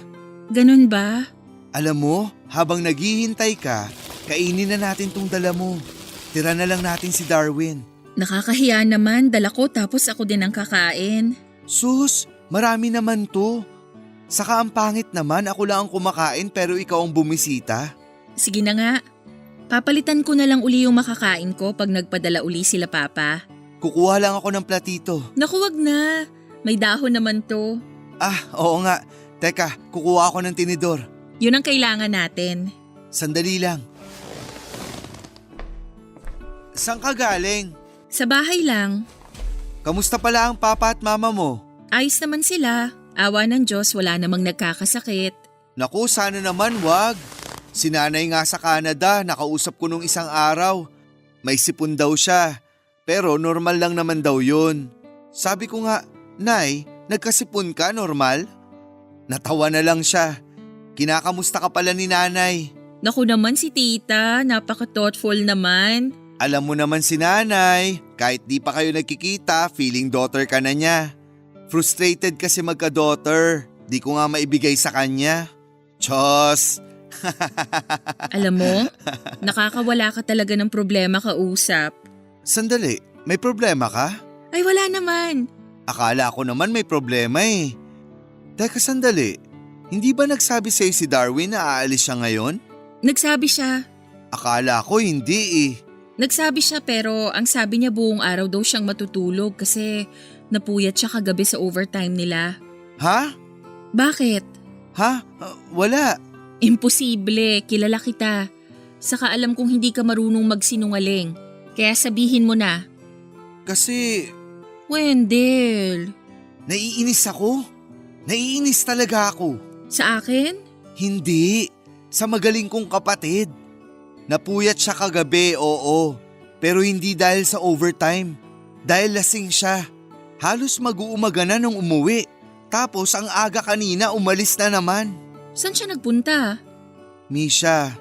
Ganun ba? Alam mo, habang naghihintay ka, kainin na natin tong dala mo. Tira na lang natin si Darwin. Nakakahiya naman, dala ko tapos ako din ang kakain. Sus, marami naman to. Saka ang pangit naman, ako lang ang kumakain pero ikaw ang bumisita. Sige na nga. Papalitan ko na lang uli yung makakain ko pag nagpadala uli sila papa. Kukuha lang ako ng platito. Naku, wag na. May dahon naman to. Ah, oo nga. Teka, kukuha ako ng tinidor. Yun ang kailangan natin. Sandali lang. Saan ka galing? Sa bahay lang. Kamusta pala ang papa at mama mo? Ayos naman sila. Awa ng Diyos, wala namang nagkakasakit. Naku, sana naman wag. Si nanay nga sa Canada, nakausap ko nung isang araw. May sipon daw siya. Pero normal lang naman daw yun. Sabi ko nga, Nay, nagkasipon ka, normal? Natawa na lang siya. Kinakamusta ka pala ni nanay? Naku naman si tita, napaka-thoughtful naman. Alam mo naman si nanay, kahit di pa kayo nagkikita, feeling daughter ka na niya. Frustrated kasi magka-daughter, di ko nga maibigay sa kanya. Diyos! Alam mo, nakakawala ka talaga ng problema kausap. Sandali, may problema ka? Ay wala naman. Akala ko naman may problema eh. Teka sandali, hindi ba nagsabi sa'yo si Darwin na aalis siya ngayon? Nagsabi siya. Akala ko hindi eh. Nagsabi siya pero ang sabi niya buong araw daw siyang matutulog kasi napuyat siya kagabi sa overtime nila. Ha? Bakit? Ha? Wala. Imposible, kilala kita. Saka alam kong hindi ka marunong magsinungaling. Kaya sabihin mo na. Kasi Wendell. naiinis ako. Naiinis talaga ako. Sa akin? Hindi. Sa magaling kong kapatid. Napuyat siya kagabi, oo. Pero hindi dahil sa overtime. Dahil lasing siya. Halos mag-uumaga na nung umuwi. Tapos ang aga kanina umalis na naman. Saan siya nagpunta? Misha,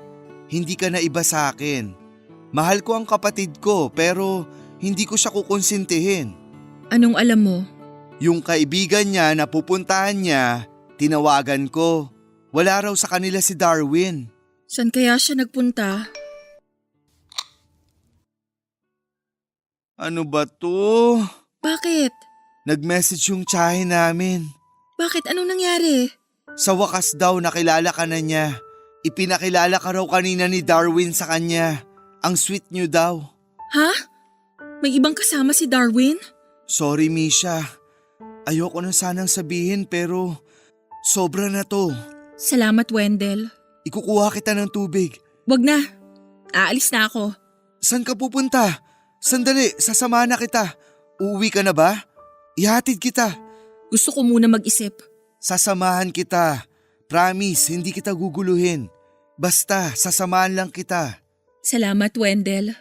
hindi ka na iba sa akin. Mahal ko ang kapatid ko pero hindi ko siya kukonsintihin. Anong alam mo? Yung kaibigan niya na pupuntahan niya, tinawagan ko. Wala raw sa kanila si Darwin. Saan kaya siya nagpunta? Ano ba to? Bakit? Nag-message yung tsahe namin. Bakit? Anong nangyari? Sa wakas daw nakilala ka na niya. Ipinakilala ka raw kanina ni Darwin sa kanya. Ang sweet niyo daw. Ha? May ibang kasama si Darwin? Sorry Misha. Ayoko na sanang sabihin pero sobra na to. Salamat, Wendell. Ikukuha kita ng tubig. Wag na. Aalis na ako. Saan ka pupunta? Sandali, sasamahan na kita. Uuwi ka na ba? Ihatid kita. Gusto ko muna mag-isip. Sasamahan kita. Promise, hindi kita guguluhin. Basta, sasamahan lang kita. Salamat, Wendell.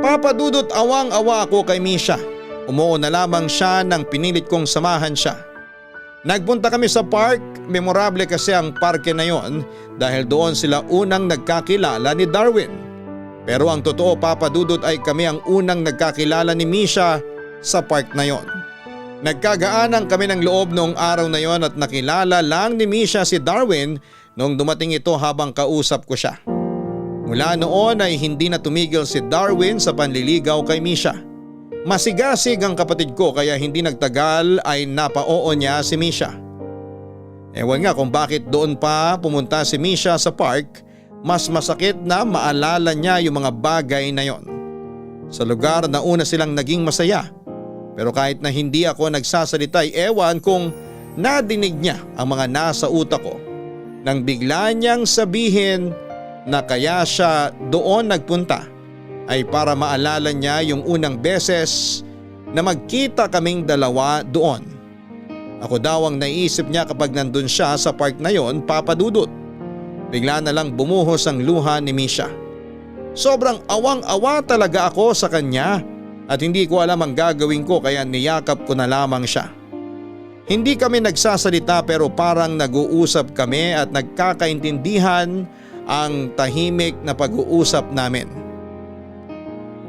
Papa Dudut, awang-awa ako kay Misha. Umuo na lamang siya nang pinilit kong samahan siya. Nagpunta kami sa park, memorable kasi ang parke na yon dahil doon sila unang nagkakilala ni Darwin. Pero ang totoo, Papa Dudut, ay kami ang unang nagkakilala ni Misha sa park na yon. Nagkagaanan kami ng loob noong araw na yon at nakilala lang ni Misha si Darwin nung dumating ito habang kausap ko siya. Mula noon ay hindi na tumigil si Darwin sa panliligaw kay Misha. Masigasig ang kapatid ko kaya hindi nagtagal ay napao niya si Misha. Ewan nga kung bakit doon pa pumunta si Misha sa park, mas masakit na maalala niya yung mga bagay na yon. Sa lugar na una silang naging masaya. Pero kahit na hindi ako nagsasalita ay ewan kung nadinig niya ang mga nasa utak ko nang bigla niyang sabihin na kaya siya doon nagpunta ay para maalala niya yung unang beses na magkita kaming dalawa doon. Ako daw ang naisip niya kapag nandun siya sa park na yon, Papa Dudut. Bigla na lang bumuhos ang luha ni Misha. Sobrang awang-awa talaga ako sa kanya at hindi ko alam ang gagawin ko kaya niyakap ko na lamang siya. Hindi kami nagsasalita pero parang nag-uusap kami at nagkakaintindihan ang tahimik na pag-uusap namin.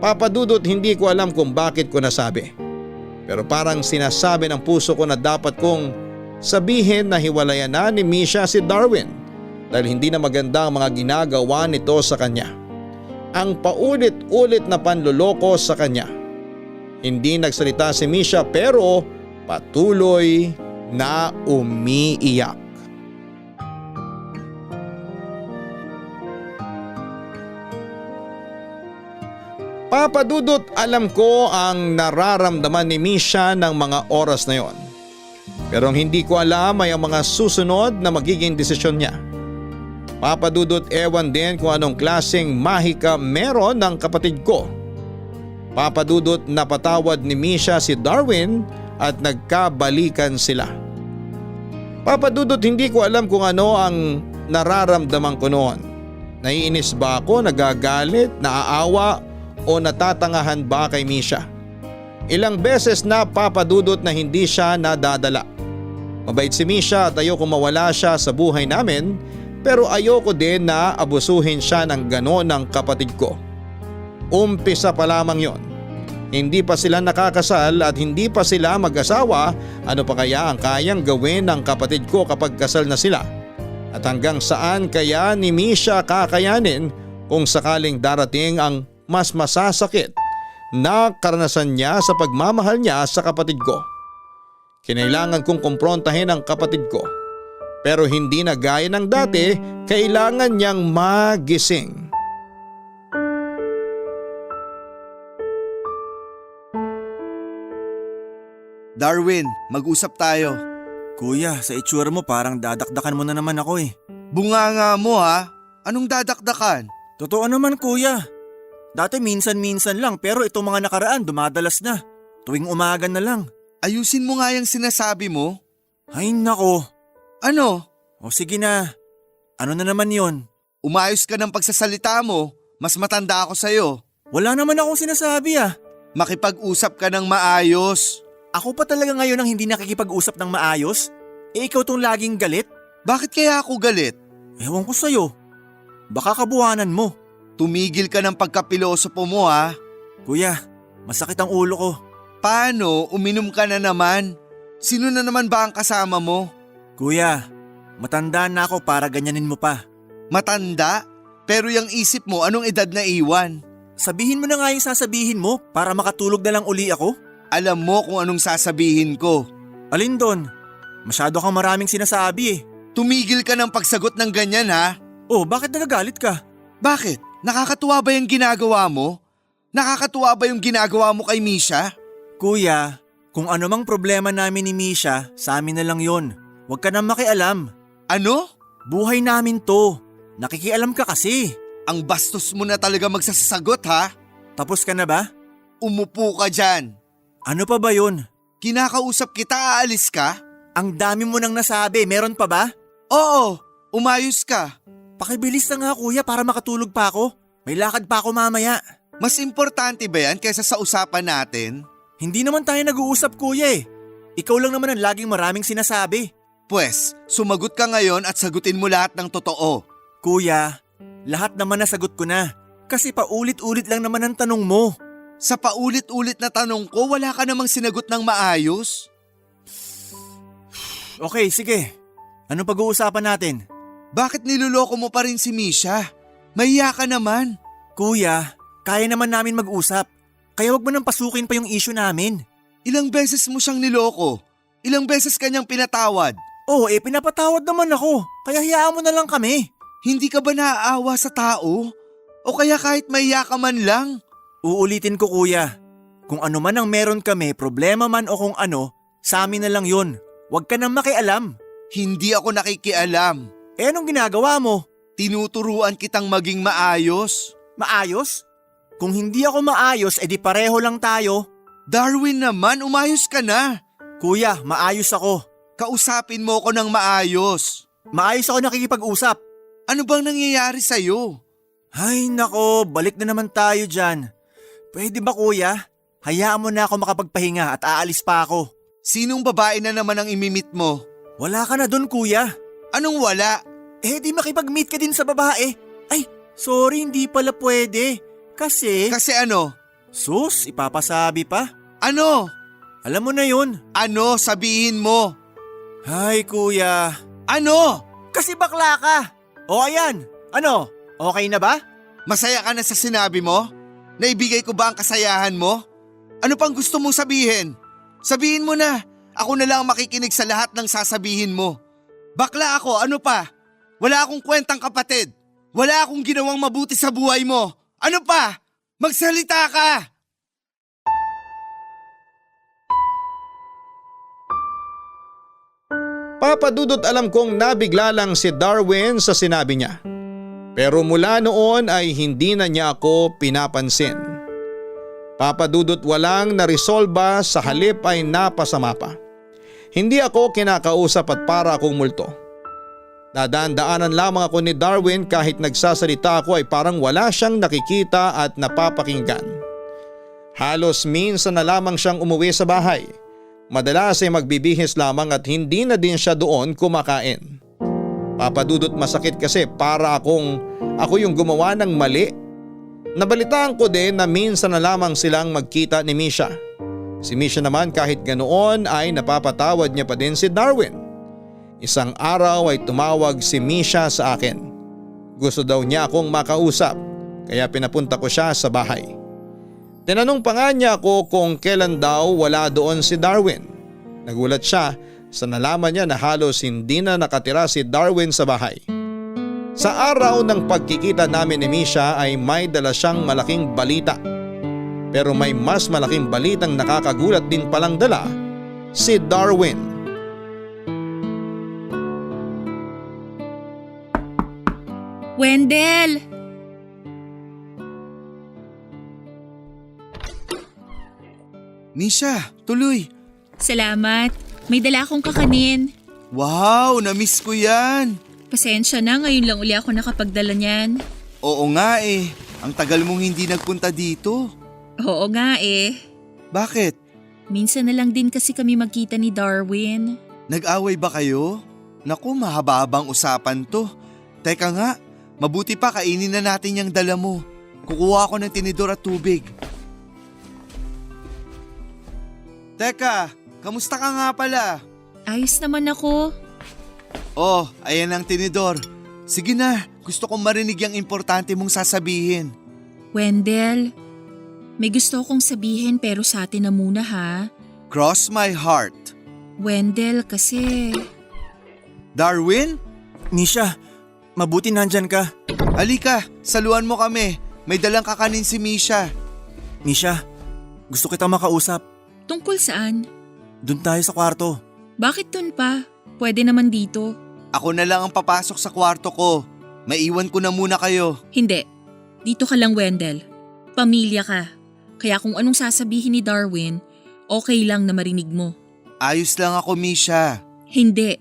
Papa Dudut, hindi ko alam kung bakit ko nasabi. Pero parang sinasabi ng puso ko na dapat kong sabihin na hiwalayan na ni Misha si Darwin dahil hindi na maganda ang mga ginagawa nito sa kanya. Ang paulit-ulit na panluloko sa kanya. Hindi nagsalita si Misha pero patuloy na umiiyak. Papa Dudut, alam ko ang nararamdaman ni Misha ng mga oras na yon. Pero ang hindi ko alam ay ang mga susunod na magiging desisyon niya. Papa Dudut, ewan din kung anong klaseng mahika meron ng kapatid ko. Papa Dudut, napatawad ni Misha si Darwin at nagkabalikan sila. Papa Dudut, hindi ko alam kung ano ang nararamdaman ko noon. Naiinis ba ako, nagagalit, naaawa o natatangahan ba kay Misha? Ilang beses na, Papa Dudut, na hindi siya nadadala. Mabait si Misha at ayoko mawala siya sa buhay namin pero ayoko din na abusuhin siya ng gano'n ng kapatid ko. Umpisa pa lamang yon. Hindi pa sila nakakasal at hindi pa sila mag-asawa, ano pa kaya ang kayang gawin ng kapatid ko kapag kasal na sila? At hanggang saan kaya ni Misha kakayanin kung sakaling darating ang mas masasakit na karanasan niya sa pagmamahal niya sa kapatid ko? Kinailangan kong kumprontahin ang kapatid ko. Pero hindi na gaya ng dati, kailangan niyang magising. Darwin, mag-usap tayo. Kuya, sa itsura mo parang dadakdakan mo na naman ako eh. Bunganga mo ha? Anong dadakdakan? Totoo naman kuya. Dati minsan-minsan lang pero itong mga nakaraan dumadalas na. Tuwing umaga na lang. Ayusin mo nga yung sinasabi mo. Ay nako. Ano? O sige na. Ano na naman yon? Umayos ka ng pagsasalita mo. Mas matanda ako sa'yo. Wala naman akong sinasabi ah. Makipag-usap ka ng maayos. Ako pa talaga ngayon ang hindi nakikipag-usap ng maayos? Eh ikaw tong laging galit? Bakit kaya ako galit? Ewan ko sa'yo. Baka kabuhanan mo. tumigil ka ng pagkapilosopo mo ha. Kuya, masakit ang ulo ko. Paano? Uminom ka na naman. Sino na naman ba ang kasama mo? Kuya, matanda na ako para ganyanin mo pa. Matanda? Pero yung isip mo, anong edad na iwan? Sabihin mo na nga yung sasabihin mo para makatulog na lang uli ako. Alam mo kung anong sasabihin ko. Alin doon? Masyado kang maraming sinasabi eh. Tumigil ka ng pagsagot ng ganyan ha. Oh, bakit nagagalit ka? Bakit? Nakakatuwa ba yung ginagawa mo? Nakakatuwa ba yung ginagawa mo kay Misha? Kuya, kung ano mang problema namin ni Misha, sa amin na lang yon. Huwag ka nang makialam. Ano? Buhay namin to. Nakikialam ka kasi. Ang bastos mo na talaga magsasagot ha? Tapos ka na ba? Umupo ka dyan. Ano pa ba yun? Kinakausap kita, aalis ka? Ang dami mo nang nasabi, meron pa ba? Oo, umayos ka. Pakibilis na nga kuya para makatulog pa ako. May lakad pa ako mamaya. Mas importante ba yan kaysa sa usapan natin? Hindi naman tayo nag-uusap kuya eh. Ikaw lang naman ang laging maraming sinasabi. Pwes, sumagot ka ngayon at sagutin mo lahat ng totoo. Kuya, lahat naman nasagot ko na. Kasi paulit-ulit lang naman ang tanong mo. Sa paulit-ulit na tanong ko, wala ka namang sinagot ng maayos. Okay, sige. Anong pag-uusapan natin? Bakit niloloko mo pa rin si Misha? Mahiya ka naman. Kuya, kaya naman namin mag-usap. Kaya wag mo nang pasukin pa yung issue namin. Ilang beses mo siyang niloko? Ilang beses kanyang pinatawad? Oo, pinapatawad naman ako. Kaya hayaan mo na lang kami. Hindi ka ba naaawa sa tao? O kaya kahit mahiya ka man lang? Uulitin ko kuya. Kung ano man ang meron kami, problema man o kung ano, sa amin na lang yun. Huwag ka nang makialam. Hindi ako nakikialam. Anong ginagawa mo? Tinuturuan kitang maging maayos. Maayos? Kung hindi ako maayos, edi pareho lang tayo. Darwin naman, umayos ka na. Kuya, maayos ako. Kausapin mo ko ng maayos. Maayos ako nakikipag-usap. Ano bang nangyayari sa'yo? Ay nako, balik na naman tayo dyan. Pwede ba kuya? Hayaan mo na ako makapagpahinga at aalis pa ako. Sinong babae na naman ang imimit mo? Wala ka na dun kuya. Anong wala? Di makipag-meet ka din sa babae. Ay, sorry, hindi pala pwede. Kasi ano? sus, ipapasabi pa. Ano? Alam mo na yun. Ano? Sabihin mo. Ay kuya. Ano? Kasi bakla ka. O ayan, ano? Okay na ba? Masaya ka na sa sinabi mo? Naibigay ko ba ang kasayahan mo? Ano pang gusto mong sabihin? Sabihin mo na. Ako na lang ang makikinig sa lahat ng sasabihin mo. Bakla ako, ano pa? Wala akong kwentang kapatid. Wala akong ginawang mabuti sa buhay mo. Ano pa? Magsalita ka! Papa Dudut, alam kong nabigla lang si Darwin sa sinabi niya. Pero mula noon ay hindi na niya ako pinapansin. Papa Dudut, walang naresolba, sa halip ay napasama pa. Hindi ako kinakausap at para akong multo. Dadaan-daanan lamang ako ni Darwin, kahit nagsasalita ako ay parang wala siyang nakikita at napapakinggan. Halos minsan na lamang siyang umuwi sa bahay. Madalas ay magbibihis lamang at hindi na din siya doon kumakain. Papa Dudut, masakit kasi para ako yung gumawa ng mali. Nabalitaan ko din na minsan na lamang silang magkita ni Misha. Si Misha naman kahit ganoon ay napapatawad niya pa din si Darwin. Isang araw ay tumawag si Misha sa akin. Gusto daw niya akong makausap, kaya pinapunta ko siya sa bahay. Tinanong pa nga niya ako kung kailan daw wala doon si Darwin. Nagulat siya sa nalaman niya na halos hindi na nakatira si Darwin sa bahay. Sa araw ng pagkikita namin ni Misha ay may dala siyang malaking balita. Pero may mas malaking balitang nakakagulat din palang dala, si Darwin. Wendell! Misha, tuloy. Salamat. May dala akong kakanin. Wow, na-miss ko yan. Pasensya na, ngayon lang uli ako nakapagdala niyan. Oo nga eh, ang tagal mong hindi nagpunta dito. Oo nga eh. Bakit? Minsan na lang din kasi kami magkita ni Darwin. Nag-away ba kayo? Naku, mahaba-habang usapan to. Teka nga, mabuti pa kainin na natin yung dala mo. Kukuha ako ng tinidor at tubig. Teka, kamusta ka nga pala? Ayos naman ako. Oh, ayan ang tinidor. Sige na, gusto kong marinig yung importante mong sasabihin. Wendell, may gusto akong sabihin pero sa atin na muna ha. Cross my heart. Wendell, kasi… Darwin? Misha, mabuti nandyan ka. Halika, saluhan mo kami. May dalang kakanin si Misha. Misha, gusto kita makausap. Tungkol saan? Doon tayo sa kwarto. Bakit dun pa? Pwede naman dito. Ako na lang ang papasok sa kwarto ko. Maiwan ko na muna kayo. Hindi. Dito ka lang, Wendell. Pamilya ka. Kaya kung anong sasabihin ni Darwin, okay lang na marinig mo. Ayos lang ako, Misha. Hindi.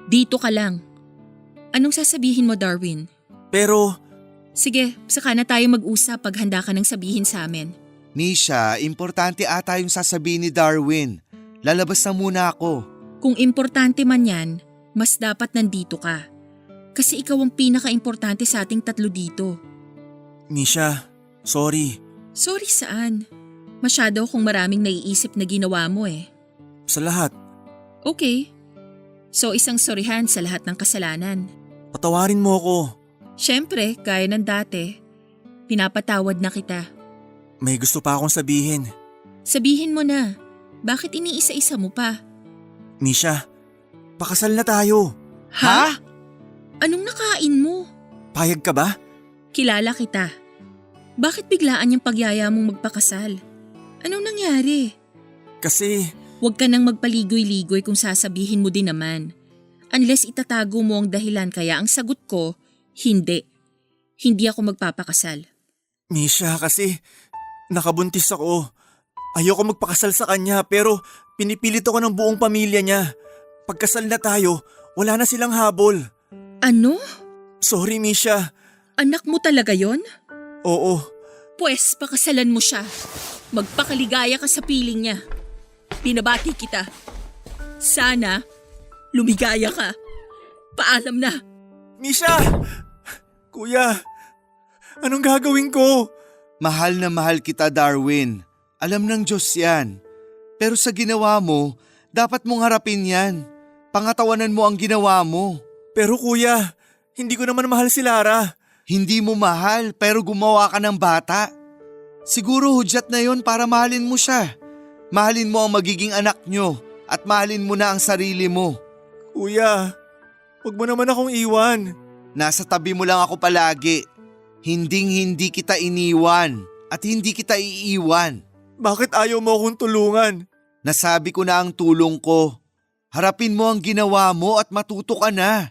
Dito ka lang. Anong sasabihin mo, Darwin? Pero, Sige, saka na tayo mag-usap pag handa ka nang sabihin sa amin. Misha, importante ata yung sasabihin ni Darwin. Lalabas na muna ako. Kung importante man yan, mas dapat nandito ka. Kasi ikaw ang pinaka-importante sa ating tatlo dito. Misha, sorry. Sorry saan? Masyado akong maraming naiisip na ginawa mo eh. Sa lahat. Okay. So isang sorihan sa lahat ng kasalanan. Patawarin mo ako. Siyempre, gaya ng dati. Pinapatawad na kita. May gusto pa akong sabihin. Sabihin mo na, bakit iniisa-isa mo pa? Misha, pakasal na tayo. Ha? Anong nakain mo? Payag ka ba? Kilala kita. Bakit biglaan yung pagyaya mong magpakasal? Anong nangyari? Kasi, Huwag ka nang magpaligoy-ligoy kung sasabihin mo din naman. Unless itatago mo ang dahilan kaya ang sagot ko, hindi. Hindi ako magpapakasal. Misha, kasi nakabuntis ako. Ayoko magpakasal sa kanya pero pinipilit ako ng buong pamilya niya. Pagkasal na tayo, wala na silang habol. Ano? Sorry, Misha. Anak mo talaga yon? Oo, Pwes, pakasalan mo siya. Magpakaligaya ka sa piling niya. Binabati kita. Sana, lumigaya ka. Paalam na. Misha! Kuya, anong gagawin ko? Mahal na mahal kita, Darwin. Alam ng Diyos yan. Pero sa ginawa mo, dapat mong harapin yan. Pangatawanan mo ang ginawa mo. Pero kuya, hindi ko naman mahal si Lara. Hindi mo mahal pero gumawa ka ng bata. Siguro hudyat na yon para mahalin mo siya. Mahalin mo ang magiging anak nyo at mahalin mo na ang sarili mo. Kuya, huwag mo naman akong iwan. Nasa tabi mo lang ako palagi. Hinding-hindi kita iniwan at hindi kita iiwan. Bakit ayaw mo akong tulungan? Nasabi ko na ang tulong ko. Harapin mo ang ginawa mo at matuto ka na.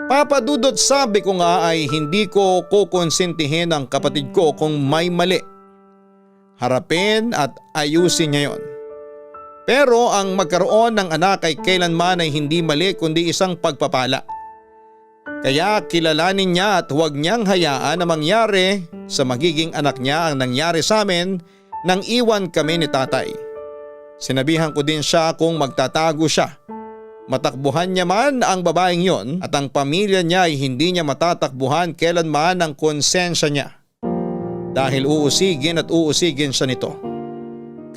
Papa Dudut, sabi ko nga ay hindi ko kukonsentihin ang kapatid ko kung may mali. Harapin at ayusin niya yon. Pero ang magkaroon ng anak ay kailanman ay hindi mali kundi isang pagpapala. Kaya kilalanin niya at huwag niyang hayaan na mangyari sa magiging anak niya ang nangyari sa amin nang iwan kami ni tatay. Sinabihan ko din siya kung magtatago siya. Matakbuhan niya man ang babaeng yon at ang pamilya niya ay hindi niya matatakbuhan kailanman ang konsensya niya. Dahil uusigin at uusigin siya nito.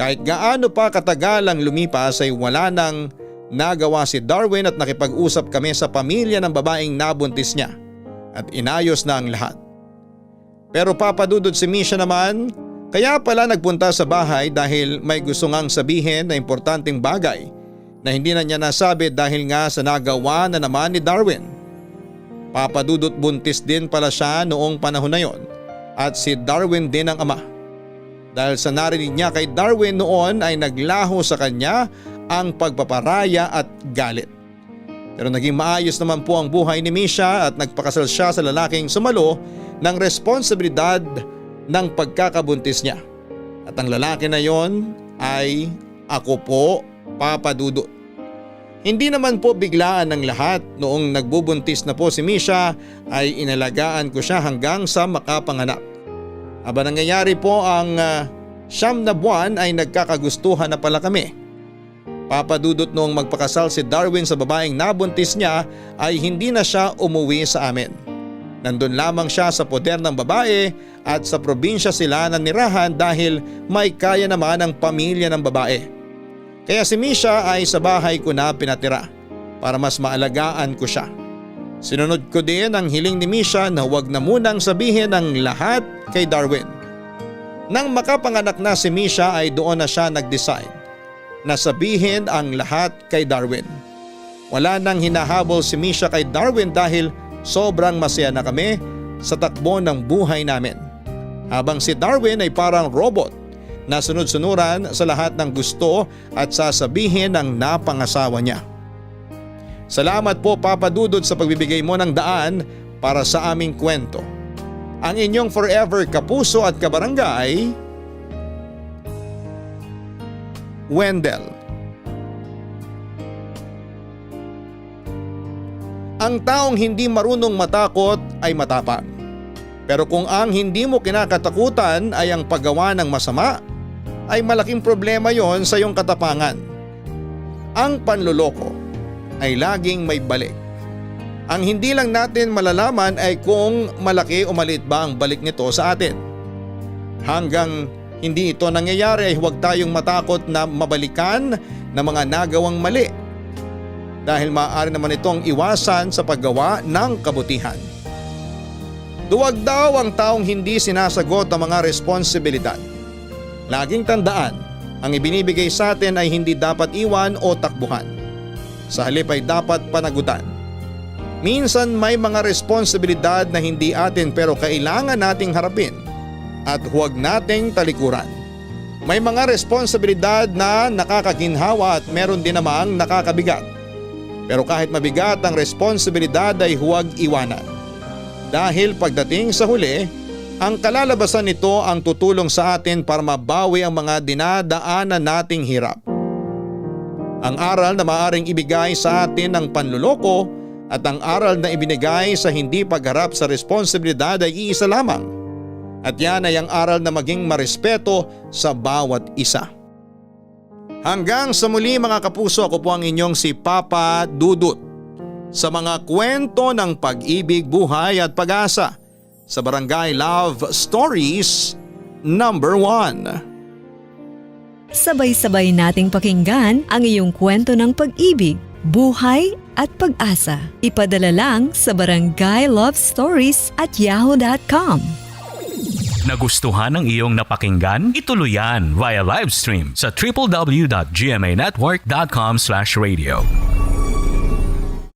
Kahit gaano pa katagal ang lumipas ay wala nang nagawa si Darwin at nakipag-usap kami sa pamilya ng babaeng nabuntis niya at inayos na ang lahat. Pero papadudod si Misha naman, kaya pala nagpunta sa bahay dahil may gusto ngang sabihin na importanteng bagay na hindi na niya nasabi dahil nga sa nagawa na naman ni Darwin. Papadudot buntis din pala siya noong panahon na yon at si Darwin din ang ama. Dahil sa narinig niya kay Darwin noon ay naglaho sa kanya ang pagpaparaya at galit. Pero naging maayos naman po ang buhay ni Misha at nagpakasal siya sa lalaking sumalo ng responsibilidad ng pagkakabuntis niya. At ang lalaki na yon ay ako po, Papa Dudut. Hindi naman po biglaan ng lahat. Noong nagbubuntis na po si Misha ay inalagaan ko siya hanggang sa makapanganak. Aba nangyayari po ang 9 na buwan ay nagkakagustuhan na pala kami. Papa Dudut, noong magpakasal si Darwin sa babaeng nabuntis niya ay hindi na siya umuwi sa amin. Nandun lamang siya sa poder ng babae at sa probinsya sila nanirahan dahil may kaya naman ang pamilya ng babae. Kaya si Misha ay sa bahay ko na pinatira para mas maalagaan ko siya. Sinunod ko din ang hiling ni Misha na huwag na munang sabihin ang lahat kay Darwin. Nang makapanganak na si Misha ay doon na siya nag-decide na sabihin ang lahat kay Darwin. Wala nang hinahabol si Misha kay Darwin dahil sobrang masaya na kami sa takbo ng buhay namin. Habang si Darwin ay parang robot na sunod-sunuran sa lahat ng gusto at sasabihin ng napangasawa niya. Salamat po Papa Dudut sa pagbibigay mo ng daan para sa aming kwento. Ang inyong forever kapuso at kabarangay, Wendell. Ang taong hindi marunong matakot ay matapang. Pero kung ang hindi mo kinakatakutan ay ang paggawa ng masama, ay malaking problema yon sa iyong katapangan. Ang panluloko ay laging may balik. Ang hindi lang natin malalaman ay kung malaki o maliit ba ang balik nito sa atin. Hanggang hindi ito nangyayari ay huwag tayong matakot na mabalikan ng mga nagawang mali. Dahil maaari naman itong iwasan sa paggawa ng kabutihan. Duwag daw ang taong hindi sinasagot ang mga responsibilidad. Laging tandaan, ang ibinibigay sa atin ay hindi dapat iwan o takbuhan. Sa halip ay dapat panagutan. Minsan may mga responsibilidad na hindi atin pero kailangan nating harapin at huwag nating talikuran. May mga responsibilidad na nakakaginhawa at meron din namang nakakabigat. Pero kahit mabigat ang responsibilidad ay huwag iwanan. Dahil pagdating sa huli, ang kalalabasan nito ang tutulong sa atin para mabawi ang mga dinadaanan nating hirap. Ang aral na maaring ibigay sa atin ng panluloko at ang aral na ibinigay sa hindi pagharap sa responsibilidad ay iisa lamang. At yan ay ang aral na maging marespeto sa bawat isa. Hanggang sa muli mga kapuso, ako po ang inyong si Papa Dudut sa mga kwento ng pag-ibig, buhay at pag-asa sa Barangay Love Stories number 1. Sabay-sabay nating pakinggan ang iyong kwento ng pag-ibig, buhay at pag-asa. Ipadala lang sa barangaylovestories@yahoo.com. Nagustuhan ng iyong napakinggan? Ituloy yan via live stream sa www.gmanetwork.com/radio.